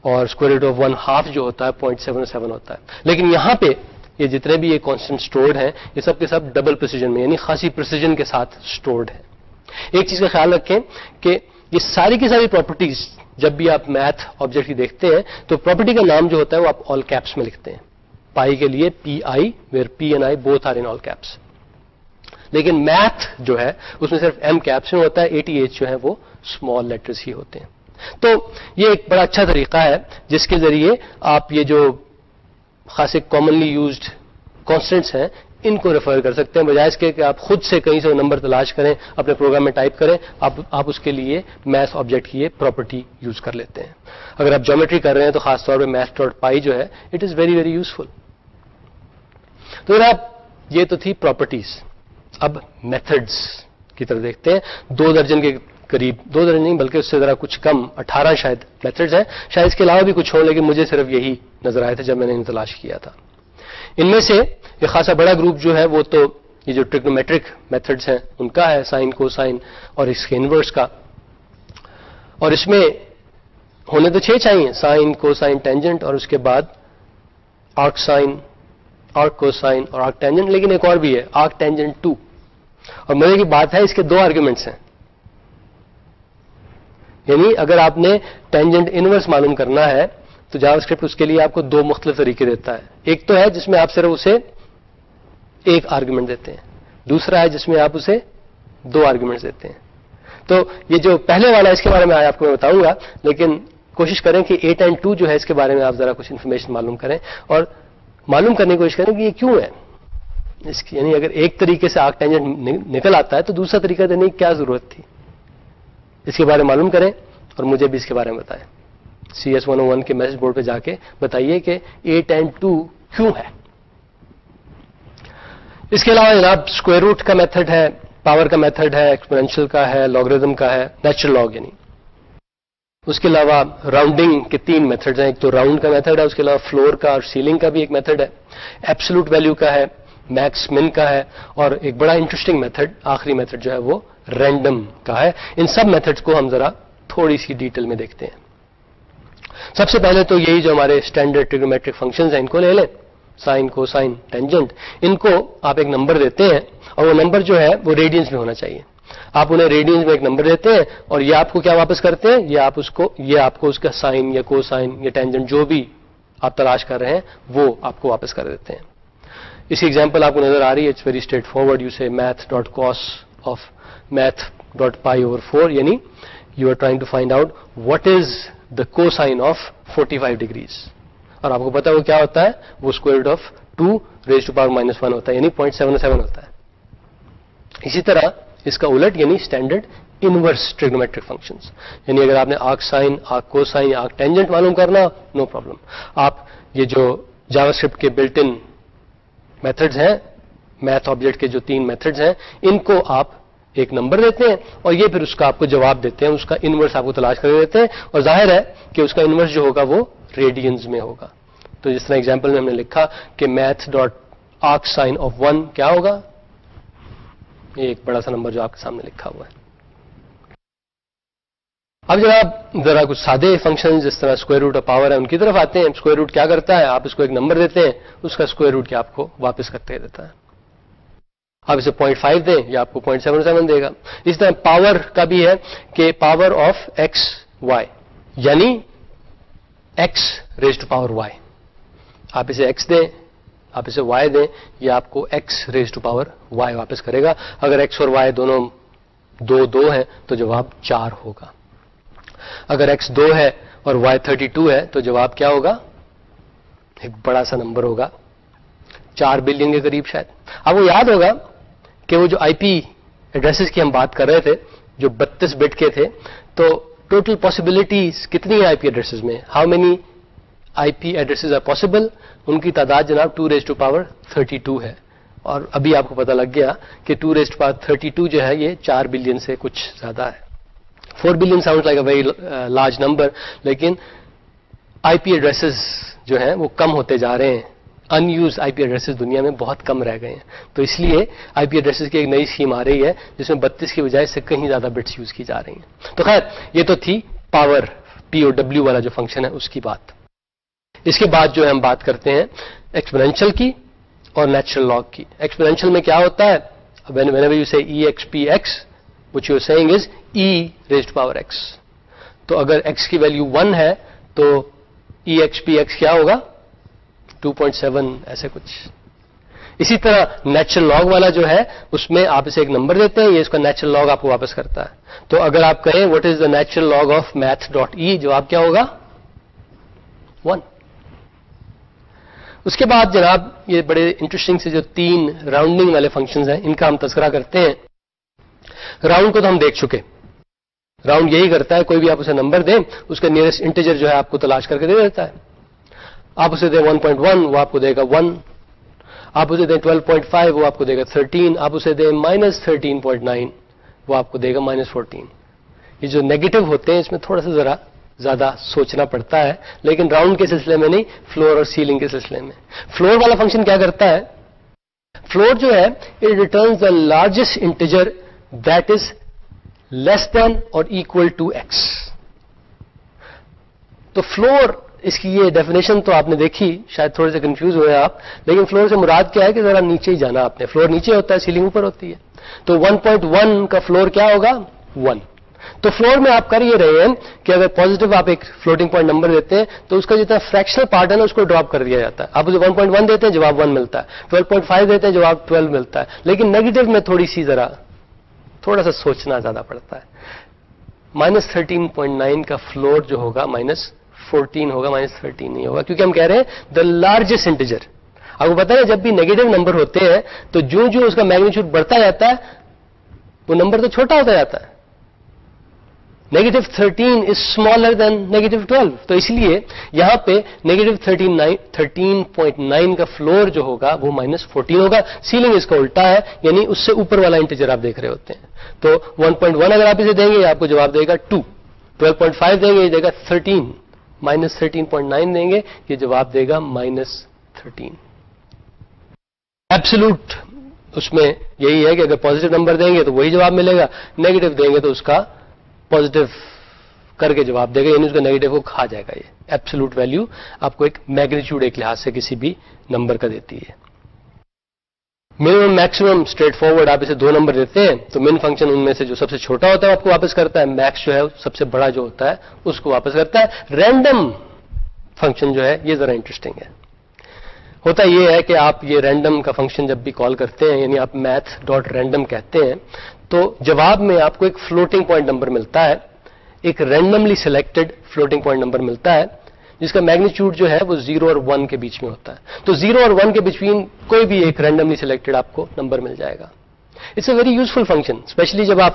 S1: اور اسکوائر روٹ آف 1/2 جو ہوتا ہے 0.77 ہوتا ہے. لیکن یہاں پہ یہ جتنے بھی یہ کانسٹنٹ اسٹورڈ ہیں یہ سب کے سب ڈبل پریسیجن میں, یعنی خاصی پریسیجن کے ساتھ اسٹورڈ ہیں. ایک چیز کا خیال رکھیں کہ یہ ساری کی ساری پراپرٹیز جب بھی آپ میتھ آبجیکٹ کی دیکھتے ہیں تو پراپرٹی کا نام جو ہوتا ہے وہ آپ آل کیپس میں لکھتے ہیں. پائی کے لیے PI, where P and I both are in all caps. لیکن میتھ جو ہے اس میں صرف M کیپس میں ہوتا ہے, ATH جو ہے وہ اسمال لیٹرز ہی ہوتے ہیں. تو یہ ایک بڑا اچھا طریقہ ہے جس کے ذریعے آپ یہ جو خاصے کامنلی یوزڈ کانسٹنٹس ہیں ان کو ریفر کر سکتے ہیں، بجائے اس کے کہ آپ خود سے کہیں سے نمبر تلاش کریں اپنے پروگرام میں ٹائپ کریں. آپ اس کے لیے میتھ آبجیکٹ کی یہ پراپرٹی یوز کر لیتے ہیں. اگر آپ جیومیٹری کر رہے ہیں تو خاص طور پہ میتھ ڈاٹ پائی جو ہے it is very very useful. تو جناب یہ تو تھی پراپرٹیز. اب میتھڈز کی طرف دیکھتے ہیں. 2 درجن کے قریب، 2 درجن نہیں بلکہ اس سے ذرا کچھ کم، 18 شاید میتھڈز ہیں. شاید اس کے علاوہ بھی کچھ ہوں لیکن مجھے صرف یہی نظر آئے تھے جب میں نے انہیں تلاش کیا تھا. ان میں سے ایک خاصا بڑا گروپ جو ہے وہ تو یہ جو ٹریگنومیٹرک میتھڈز ہیں ان کا ہے، سائن کوسائن اور اس کے انورس کا. اور اس میں ہونے تو 6 چاہیے، سائن کوسائن ٹینجنٹ اور اس کے بعد آرک سائن آرک کوسائن اور آرک ٹینجنٹ. لیکن ایک اور بھی ہے آرک ٹینجنٹ 2. اور مزے کی بات ہے اس کے 2 آرگومنٹس ہیں. یعنی اگر آپ نے ٹینجنٹ انورس معلوم کرنا ہے تو جاوا اسکرپٹ اس کے لیے آپ کو 2 مختلف طریقے دیتا ہے. ایک تو ہے جس میں آپ صرف اسے 1 آرگومنٹ دیتے ہیں، دوسرا ہے جس میں آپ اسے 2 آرگومنٹس دیتے ہیں. تو یہ جو پہلے والا اس کے بارے میں آپ کو میں بتاؤں گا، لیکن کوشش کریں کہ 8 and 2 جو ہے اس کے بارے میں آپ ذرا کچھ انفارمیشن معلوم کریں اور معلوم کرنے کی کوشش کریں کہ یہ کیوں ہے. اس کی یعنی اگر ایک طریقے سے آرک ٹینجنٹ نکل آتا ہے تو دوسرا طریقہ دینے کی کیا ضرورت تھی. اس کے بارے میں معلوم کریں اور مجھے بھی اس کے بارے میں بتائیں. CS 101 کے میسج بورڈ پہ جا کے بتائیے کہ 8 and 2 کیوں ہے. اس کے علاوہ جناب اسکوائر روٹ کا میتھڈ ہے، پاور کا میتھڈ ہے، ایکسپونینشیل کا ہے، لاگریدم کا ہے، نیچرل لاگ یعنی. اس کے علاوہ راؤنڈنگ کے 3 میتھڈز ہیں. ایک تو راؤنڈ کا میتھڈ ہے، اس کے علاوہ فلور کا اور سیلنگ کا بھی ایک میتھڈ ہے. ایبسولوٹ ویلیو کا ہے، میکس من کا ہے، اور ایک بڑا انٹرسٹنگ میتھڈ آخری میتھڈ جو ہے وہ رینڈم کا ہے. ان سب میتھڈز کو ہم ذرا تھوڑی سی ڈیٹیل میں دیکھتے ہیں. سب سے پہلے تو یہی جو ہمارے اسٹینڈرڈ ٹریگنومیٹرک فنکشنز ہیں ان کو لے لیں، سائن کوسائن ٹینجنٹ. ان کو آپ ایک نمبر دیتے ہیں اور وہ نمبر جو ہے وہ ریڈینس میں ہونا چاہیے. آپ انہیں ریڈینس میں ایک نمبر دیتے ہیں اور یہ آپ کو کیا واپس کرتے ہیں، یہ آپ کو اس کا سائن یا کوسائن یا ٹینجنٹ جو بھی آپ تلاش کر رہے ہیں وہ آپ کو واپس کر دیتے ہیں. اس کی ایگزامپل آپ کو نظر آ رہی ہے. It's very straightforward. You say math dot cos of math dot pi over 4 یعنی you are trying to find out what is the cosine of 45 degrees. اور آپ کو پتا ہے وہ کیا ہوتا ہے، وہ square root of 2 raised to power -1 ہوتا ہے یعنی 0.77 ہوتا ہے. اسی طرح اس کا الٹ یعنی اسٹینڈرڈ انورس ٹریگنومیٹرک فنکشنز. یعنی اگر آپ نے arc sine arc cosine arc tangent معلوم کرنا، نو پرابلم. آپ یہ جو جاوا اسکرپٹ کے بلٹ ان میتھڈز ہیں، میتھ آبجیکٹ کے جو 3 میتھڈز ہیں، ان کو آپ ایک نمبر دیتے ہیں اور یہ پھر اس کا آپ کو جواب دیتے ہیں، اس کا انورس آپ کو تلاش کر دیتے ہیں. اور ظاہر ہے کہ اس کا انورس جو ہوگا وہ ریڈینز میں ہوگا. تو جس طرح ایگزامپل میں ہم نے لکھا کہ math dot arc sine of 1 کیا ہوگا، یہ ایک بڑا سا نمبر جو آپ کے سامنے لکھا ہوا ہے. اب جناب ذرا کچھ سادے فنکشن جس طرح اسکوائر روٹ اور پاور ہے ان کی طرف آتے ہیں. اسکوائر روٹ کیا کرتا ہے، آپ اس کو ایک نمبر دیتے ہیں، اس کا اسکوائر روٹ کیا آپ کو واپس کرتے دیتا ہے. آپ اسے 0.5 دیں یا آپ کو 0.77 دے گا. اس طرح پاور کا بھی ہے کہ پاور آف ایکس وائی یعنی x raised to power y. آپ اسے ایکس دیں، آپ اسے وائی دیں، یہ آپ کو x raised to power y واپس کرے گا. اگر ایکس اور وائی دونوں 2 ہیں تو جواب 4 ہوگا. اگر ایکس 2 ہے اور وائی 32 ہے تو جواب کیا ہوگا، ایک بڑا سا نمبر ہوگا 4 بلین کے قریب شاید. آپ کو یاد ہوگا کہ وہ جو آئی پی ایڈریسز کی ہم بات کر رہے تھے جو 32 بٹ کے تھے، تو ٹوٹل پاسبلٹیز کتنی ہیں آئی پی ایڈریسز میں، how many I P addresses are possible. ان کی تعداد جناب 2 raised to power 32 ہے. اور ابھی آپ کو پتا لگ گیا کہ 2 raised to power 32 جو ہے یہ 4 بلین سے کچھ زیادہ ہے. 4 billion sound like a very large number, لیکن آئی پی ایڈریسز جو ہیں وہ کم ہوتے جا رہے ہیں. In use I P addresses دنیا میں بہت کم رہ گئے ہیں. تو اس لیے آئی پی ایڈریسز کی ایک نئی اسکیم آ رہی ہے جس میں 32 کی بجائے سے کہیں زیادہ بٹس یوز کی جا رہی ہیں. تو خیر یہ تو تھی پاور POW والا جو فنکشن ہے اس کی بات. اس کے بعد جو ہے ہم بات کرتے ہیں ایکسپونینشیل کی اور نیچرل لاگ کی. ایکسپونینشیل میں کیا ہوتا ہے، whenever you say EXPX what you are saying is E raised to power X. تو اگر X کی ویلیو 1 ہے تو EXPX کیا ہوگا 2.7 ایسے کچھ. اسی طرح نیچرل لاگ والا جو ہے اس میں آپ اسے ایک نمبر دیتے ہیں، یہ اس کا نیچرل لاگ آپ کو واپس کرتا ہے. تو اگر آپ کہیں what is the natural log of math.e جواب کیا ہوگا 1. اس کے بعد جناب یہ بڑے انٹرسٹنگ سے جو 3 راؤنڈنگ والے فنکشنز ہیں ان کا ہم تذکرہ کرتے ہیں. راؤنڈ کو تو ہم دیکھ چکے. راؤنڈ یہی کرتا ہے کوئی بھی آپ اسے نمبر دیں اس کا نیئرسٹ انٹیجر جو ہے آپ کو تلاش کر کے دے دیتا ہے. آپ اسے دیں 1.1 وہ آپ کو دے گا 1. آپ اسے دیں 12.5 وہ آپ کو دے گا 13. آپ اسے دیں -13.9 وہ آپ کو دے گا -14. یہ جو نیگیٹو ہوتے ہیں اس میں تھوڑا سا ذرا زیادہ سوچنا پڑتا ہے, لیکن راؤنڈ کے سلسلے میں نہیں, فلور اور سیلنگ کے سلسلے میں. فلور والا فنکشن کیا کرتا ہے؟ فلور جو ہے it returns the largest integer that is less than or equal to x. تو فلور اس کی یہ ڈیفینیشن تو آپ نے دیکھی, شاید تھوڑے سے کنفیوز ہوئے آپ, لیکن فلور سے مراد کیا ہے کہ ذرا نیچے ہی جانا آپ نے. فلور نیچے ہوتا ہے, سیلنگ اوپر ہوتی ہے. تو 1.1 کا فلور کیا ہوگا؟ 1. تو فلور میں آپ کر یہ رہے ہیں کہ اگر پازیٹو آپ ایک فلوٹنگ پوائنٹ نمبر دیتے ہیں تو اس کا جتنا فریکشنل پارٹ ہے نا اس کو ڈراپ کر دیا جاتا ہے. آپ اسے 1.1 دیتے ہیں جواب 1 ملتا ہے, 12.5 دیتے ہیں جواب 12 ملتا ہے. لیکن نیگیٹو میں تھوڑا سا سوچنا زیادہ پڑتا ہے. -13.9 کا فلور جو ہوگا -14 ہوگا, -13 نہیں ہوگا, کیونکہ ہم کہہ رہے ہیں دا لارجسٹ انٹیجر. آپ کو پتا ہے جب بھی نیگیٹو نمبر ہوتے ہیں تو جو اس کا میگنیچیوڈ بڑھتا جاتا ہے وہ نمبر تو چھوٹا ہوتا جاتا ہے. -13 از اسمالر دین -12. تو اس لیے یہاں پہ -13.9 کا فلور جو ہوگا وہ -14 ہوگا. سیلنگ اس کا الٹا ہے, یعنی اس سے اوپر والا انٹیجر آپ دیکھ رہے ہوتے ہیں. تو 1.1 اگر آپ اسے دیں گے آپ کو جواب دے گا 2. 12.5 دیں گے یہ دے گا 13. -13.9 دیں گے یہ جواب دے گا -13. ایبسولوٹ اس میں یہی ہے کہ اگر پازیٹو نمبر دیں گے تو وہی جواب ملے گا, نیگیٹو دیں گے تو اس کا پازیٹو کر کے جواب دے گا, یعنی اس کا نیگیٹو کو کھا جائے گا. یہ ایبسولوٹ ویلیو آپ کو ایک میگنیچیوڈ ایک لحاظ سے کسی بھی نمبر کا دیتی ہے. منیمم میکسیمم اسٹریٹ فارورڈ آپ اسے 2 نمبر دیتے ہیں تو من فنکشن ان میں سے جو سب سے چھوٹا ہوتا ہے آپ کو واپس کرتا ہے, میکس جو ہے سب سے بڑا جو ہوتا ہے اس کو واپس کرتا ہے. رینڈم فنکشن جو ہے یہ ذرا انٹرسٹنگ ہے. ہوتا یہ ہے کہ آپ یہ رینڈم کا فنکشن جب بھی کال کرتے ہیں, یعنی آپ math.random کہتے ہیں, تو جواب میں آپ کو ایک فلوٹنگ پوائنٹ نمبر ملتا ہے, ایک randomly selected floating point number ملتا ہے جس کا میگنیچیوڈ جو ہے وہ 0 اور 1 کے بیچ میں ہوتا ہے. تو 0 اور 1 کے بٹوین کوئی بھی ایک رینڈملی سلیکٹڈ آپ کو نمبر مل جائے گا. It's a very useful function, especially جب آپ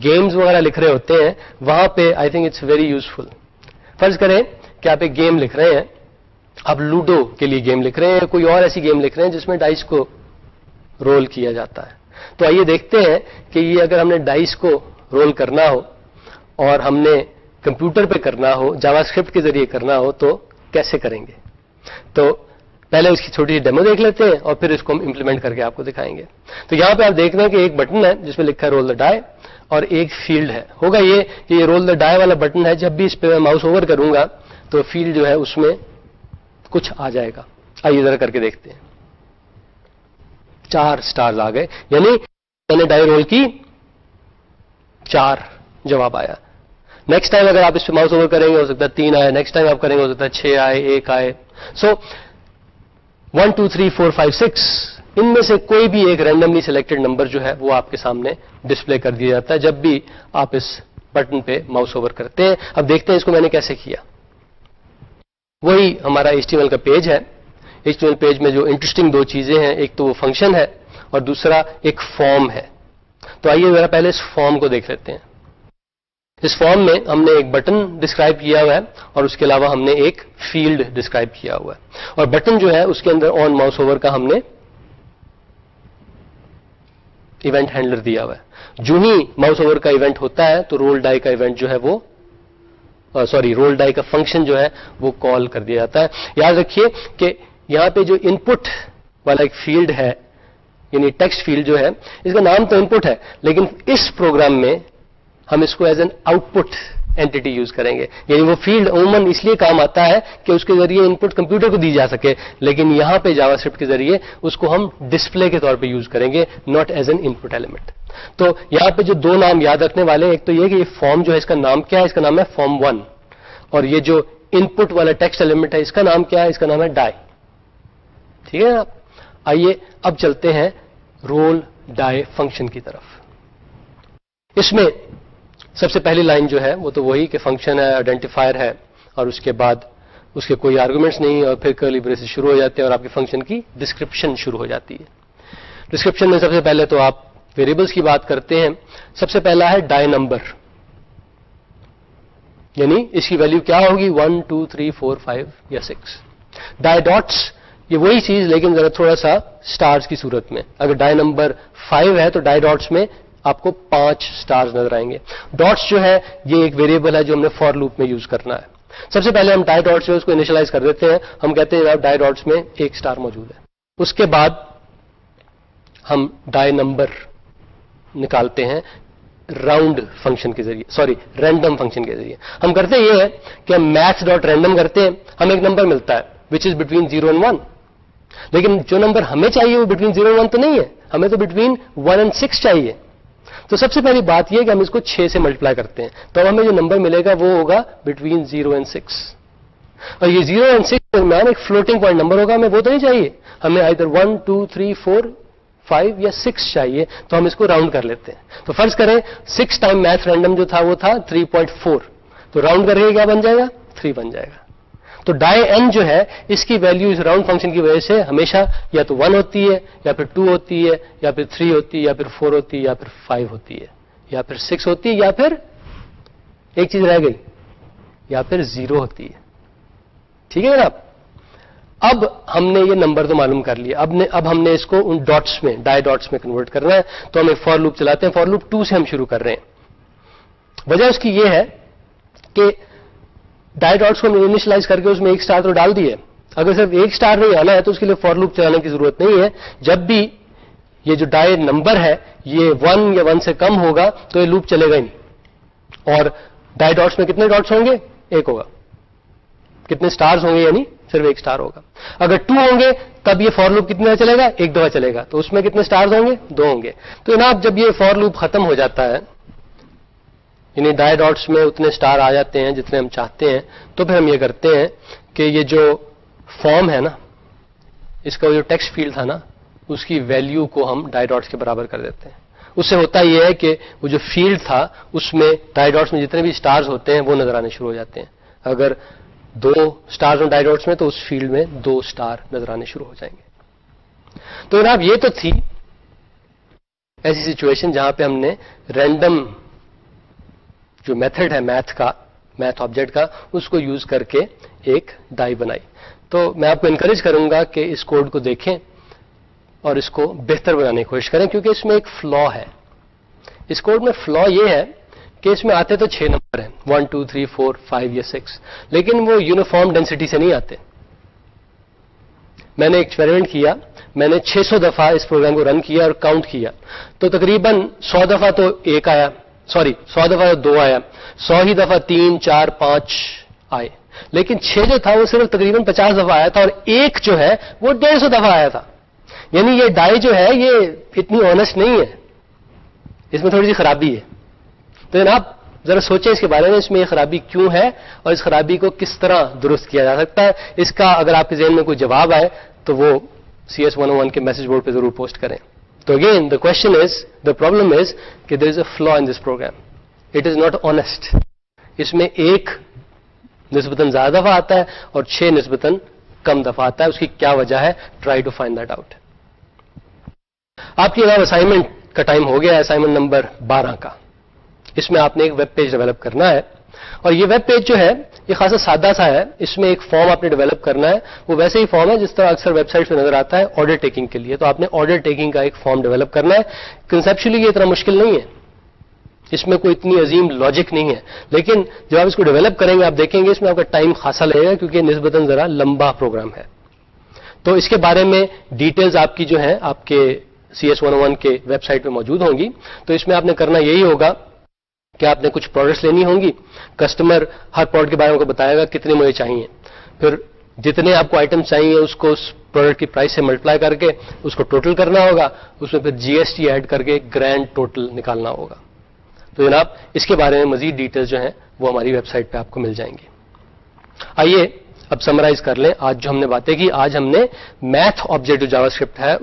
S1: گیمز وغیرہ لکھ رہے ہوتے ہیں وہاں پہ I think it's very useful. فرض کریں کہ آپ ایک گیم لکھ رہے ہیں, آپ لوڈو کے لیے گیم لکھ رہے ہیں, کوئی اور ایسی گیم لکھ رہے ہیں جس میں ڈائس کو رول کیا جاتا ہے. تو آئیے دیکھتے ہیں کہ یہ اگر ہم نے ڈائس کو رول کرنا ہو اور ہم نے کمپیوٹر پہ کرنا ہو, جاوا اسکرپٹ کے ذریعے کرنا ہو تو کیسے کریں گے. تو پہلے اس کی چھوٹی سی ڈیمو دیکھ لیتے ہیں اور پھر اس کو ہم امپلیمنٹ کر کے آپ کو دکھائیں گے. تو یہاں پہ آپ دیکھ رہے ہیں کہ ایک بٹن ہے جس میں لکھا ہے رول دا ڈائی اور ایک فیلڈ ہے. ہوگا یہ کہ یہ رول دا ڈائی والا بٹن ہے, جب بھی اس پہ میں ماؤس اوور کروں گا تو فیلڈ جو ہے اس میں کچھ آ جائے گا. آئیے ذرا کر کے دیکھتے ہیں. 4 سٹارز آ گئے, یعنی میں نے ڈائی رول کی 4 جواب آیا. نیکسٹ ٹائم اگر آپ اس پہ ماؤس اوور کریں گے ہو سکتا ہے 3 آئے, نیکسٹ ٹائم آپ کریں گے ہو سکتا ہے 6 آئے, 1 آئے. سو 1 2 3 4 5 6 ان میں سے کوئی بھی ایک رینڈملی سلیکٹڈ نمبر جو ہے وہ آپ کے سامنے ڈسپلے کر دیا جاتا ہے جب بھی آپ اس بٹن پہ ماؤس اوور کرتے ہیں. اب دیکھتے ہیں اس کو میں نے کیسے کیا. وہی ہمارا HTML کا پیج ہے. HTML پیج میں جو انٹرسٹنگ 2 چیزیں ہیں, ایک تو وہ فنکشن ہے اور دوسرا ایک فارم ہے. تو آئیے ذرا پہلے اس فارم کو دیکھ لیتے ہیں. اس فارم میں ہم نے ایک بٹن ڈسکرائب کیا ہوا ہے اور اس کے علاوہ ہم نے ایک فیلڈ ڈسکرائب کیا ہوا ہے, اور بٹن جو ہے اس کے اندر آن ماؤس اوور کا ہم نے ایونٹ ہینڈلر دیا ہوا ہے. جو ہی ماؤس اوور کا ایونٹ ہوتا ہے تو رول ڈائی کا ایونٹ جو ہے وہ رول ڈائی کا فنکشن جو ہے وہ کال کر دیا جاتا ہے. یاد رکھیے کہ یہاں پہ جو ان پٹ والا ایک فیلڈ ہے, یعنی ٹیکسٹ فیلڈ جو ہے, اس کا نام تو ان پٹ ہے لیکن اس پروگرام میں ہم اس کو ایز این آؤٹ پٹ اینٹی یوز کریں گے. یعنی وہ فیلڈ عموماً اس لیے کام آتا ہے کہ اس کے ذریعے ان پٹ کمپیوٹر کو دی جا سکے, لیکن یہاں پہ جاوا اسکرپٹ کے ذریعے اس کو ہم ڈسپلے کے طور پہ یوز کریں گے, not as an in put element. تو یہاں پہ جو 2 نام یاد رکھنے والے ہیں, ایک تو یہ کہ یہ فارم جو ہے اس کا نام کیا ہے, اس کا نام ہے فارم 1, اور یہ جو ان پٹ والا ٹیکسٹ ایلیمنٹ ہے اس کا نام کیا ہے, اس کا نام ہے ڈائی. ٹھیک ہے نا. آئیے اب چلتے ہیں رول ڈائی فنکشن کی طرف. اس میں سب سے پہلی لائن جو ہے وہ تو وہی کہ فنکشن ہے, آئیڈینٹیفائر ہے, اور اس کے بعد उसके कोई आर्गुमेंट्स नहीं, और फिर कर्ली ब्रेसेस शुरू हो जाते हैं और आपके फंक्शन की डिस्क्रिप्शन शुरू हो जाती है। डिस्क्रिप्शन में सबसे पहले तो आप वेरिएबल्स की बात करते हैं। सबसे पहला है डाई नंबर, यानी इसकी वैल्यू क्या होगी, 1 2 3 4 5 या 6। डाई डॉट्स, ये वही चीज लेकिन जरा थोड़ा सा स्टार्स की सूरत में। अगर डाई नंबर 5 है तो डाई डॉट्स में आपको 5 स्टार्स नजर आएंगे। डॉट्स जो है ये एक वेरिएबल है जो हमने फॉर लूप में यूज करना है। सबसे पहले हम डाई डॉट्स जो उसको इनिशियलाइज कर देते हैं। हम कहते हैं डाई डॉट्स में 1 स्टार मौजूद है। उसके बाद हम डाई नंबर निकालते हैं राउंड फंक्शन के जरिए, सॉरी रैंडम फंक्शन के जरिए। हम करते ये है कि हम मैथ्स डॉट रैंडम करते हैं, हमें एक नंबर मिलता है विच इज बिटवीन 0 and 1, लेकिन जो नंबर हमें चाहिए वो बिटवीन 0 and 1 तो नहीं है, हमें तो बिटवीन 1 and 6 चाहिए। तो सबसे पहली बात यह कि हम इसको 6 से मल्टीप्लाई करते हैं, तो हमें जो नंबर मिलेगा वो होगा बिटवीन 0 and 6। और ये 0 and 6 के दरमियान एक फ्लोटिंग पॉइंट नंबर होगा, हमें वो तो नहीं चाहिए, हमें आइदर 1 2 3 4 5 या 6 चाहिए, तो हम इसको राउंड कर लेते हैं। तो फर्ज करें 6 टाइम मैथ रैंडम जो था वो था 3.4, तो राउंड करके क्या बन जाएगा, 3 बन जाएगा। तो डाई एन जो है इसकी वैल्यू इस राउंड फंक्शन की वजह से हमेशा या तो 1 होती है, या फिर 2 होती है, या फिर 3 होती है, या फिर 4 होती है, या फिर 5 होती है, या फिर 6 होती है, या फिर एक चीज रह गई, या फिर 0 होती है। ठीक है जनाब। अब हमने ये नंबर तो मालूम कर लिया, अब हमने इसको उन डॉट्स में, डाई डॉट्स में कन्वर्ट करना है। तो हम एक फॉर लूप चलाते हैं। फॉर लूप 2 से हम शुरू कर रहे हैं। वजह उसकी ये है कि डाई डॉट्स को हमने इनिशियलाइज करके उसमें 1 स्टार तो डाल दिए। अगर सिर्फ 1 स्टार नहीं आना है तो उसके लिए फॉर लूप चलाने की जरूरत नहीं है। जब भी ये जो डाई नंबर है ये 1 या 1 से कम होगा तो ये लूप चलेगा ही नहीं। और डाई डॉट्स में कितने डॉट्स होंगे, 1 होगा। कितने स्टार्स होंगे, यानी सिर्फ 1 स्टार होगा। अगर 2 होंगे तब ये फॉर लूप कितने चलेगा, 1 दफा चलेगा, तो उसमें कितने स्टार्स होंगे, 2 होंगे। तो जनाब जब ये फॉर लूप खत्म हो जाता है, यानी डाई डॉट्स में उतने स्टार आ जाते हैं जितने हम चाहते हैं, तो फिर हम ये करते हैं कि ये जो फॉर्म है ना, इसका जो टेक्स्ट फील्ड था ना, उसकी वैल्यू को हम डाई डॉट्स के बराबर कर देते हैं। उससे होता यह है कि वो जो फील्ड था उसमें डाई डॉट्स में जितने भी स्टार्स होते हैं वो नजर आने शुरू हो जाते हैं। अगर 2 स्टार्स डाई डॉट्स में तो उस फील्ड में 2 स्टार नजर आने शुरू हो जाएंगे। तो जनाब ये तो थी ऐसी सिचुएशन जहां पे हमने रैंडम जो मेथड है मैथ का, मैथ ऑब्जेक्ट का, उसको यूज करके एक डाई बनाई। तो मैं आपको इनकरेज करूंगा कि इस कोड को देखें और इसको बेहतर बनाने की कोशिश करें, क्योंकि इसमें एक फ्लॉ है। इस कोड में फ्लॉ ये है कि इसमें आते तो 6 नंबर हैं, 1 2 3 4 5 या 6, लेकिन वो यूनिफॉर्म डेंसिटी से नहीं आते। मैंने एक्सपेरिमेंट किया, मैंने 600 दफा इस प्रोग्राम को रन किया और काउंट किया, तो तकरीबन 100 दफा तो 1 आया, सॉरी 100 दफा तो 2 आया, 100 ही दफा 3 4 5 आए, लेकिन 6 जो था वो सिर्फ तकरीबन 50 दफा आया था, और 1 जो है वो 150 दफा आया था। यानी ये डाई जो है ये इतनी ऑनेस्ट नहीं है, इसमें थोड़ी सी खराबी है। तो जनाब जरा सोचें इसके बारे में, इसमें ये खराबी क्यों है और इस खराबी को किस तरह दुरुस्त किया जा सकता है। इसका अगर आपके ज़हन में कोई जवाब आए तो वो CS 101 के मैसेज बोर्ड पे जरूर पोस्ट करें। तो again the question is, the problem is कि there is a flaw in this program, it is not honest. इसमें 1 निस्बतन ज्यादा दफा आता है और 6 निस्बतन कम दफा आता है। उसकी क्या वजह है, try to find that out. आपकी जनाब असाइनमेंट का टाइम हो गया है, असाइनमेंट नंबर 12 का। इसमें आपने एक वेब पेज डेवलप करना है, और ये वेब पेज जो है ये खासा सादा सा है। इसमें एक फॉर्म आपने डेवलप करना है, वो वैसे ही फॉर्म है जिस तरह अक्सर वेबसाइट पे नजर आता है ऑर्डर टेकिंग के लिए। तो आपने ऑर्डर टेकिंग का एक फॉर्म डेवलप करना है। कंसेप्चुअली ये इतना मुश्किल नहीं है, इसमें कोई इतनी अजीम लॉजिक नहीं है, लेकिन जब आप इसको डेवलप करेंगे आप देखेंगे इसमें आपका टाइम खासा लगेगा, क्योंकि निस्बतन जरा लंबा प्रोग्राम है। तो इसके बारे में डिटेल्स आपकी जो है आपके CS 101 के वेबसाइट पे मौजूद होंगी। तो इसमें आपने करना यही होगा कि आपने कुछ प्रोडक्ट्स लेनी होंगी, कस्टमर हर प्रोडक्ट के बारे में आपको बताएगा कितने मुझे चाहिए, फिर जितने आपको आइटम चाहिए उसको उस प्रोडक्ट की प्राइस से मल्टीप्लाई करके उसको टोटल करना होगा, उसमें फिर GST ऐड करके ग्रैंड टोटल निकालना होगा। तो जनाब इसके बारे में मजीद डिटेल्स जो हैं वो हमारी वेबसाइट पे आपको मिल जाएंगी। आइए अब समराइज कर लें आज जो हमने बातें की. आज हमने मैथ ऑब्जेक्ट जो जावास्क्रिप्ट है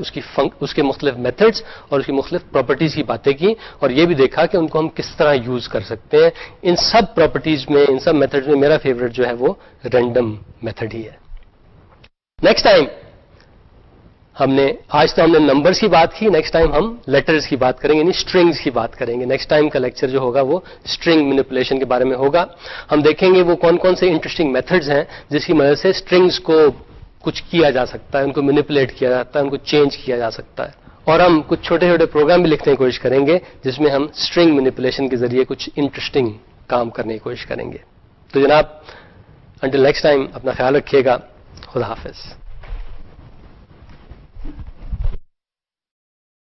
S1: उसके मुख्तलिफ मेथड्स और उसकी मुख्तलिफ प्रॉपर्टीज की बातें की, और ये भी देखा कि उनको हम किस तरह यूज कर सकते हैं. इन सब प्रॉपर्टीज में, इन सब मेथड्स में मेरा फेवरेट जो है वो रैंडम मेथड ही है. नेक्स्ट टाइम आज तो हमने नंबर्स की बात की, नेक्स्ट टाइम हम लेटर्स की बात करेंगे, यानी स्ट्रिंग्स की बात करेंगे. नेक्स्ट टाइम का लेक्चर जो होगा वो स्ट्रिंग मैनिपुलेशन के बारे में होगा. हम देखेंगे वो कौन कौन से इंटरेस्टिंग मेथड्स हैं जिसकी मदद से स्ट्रिंग्स को कुछ किया जा सकता है, उनको मैनिपुलेट किया जाता है, उनको चेंज किया जा सकता है. और हम कुछ छोटे छोटे प्रोग्राम भी लिखने की कोशिश करेंगे जिसमें हम स्ट्रिंग मैनिपुलेशन के जरिए कुछ इंटरेस्टिंग काम करने की कोशिश करेंगे. तो जनाब, अंटिल नेक्स्ट टाइम अपना ख्याल रखिएगा. खुदा हाफिज.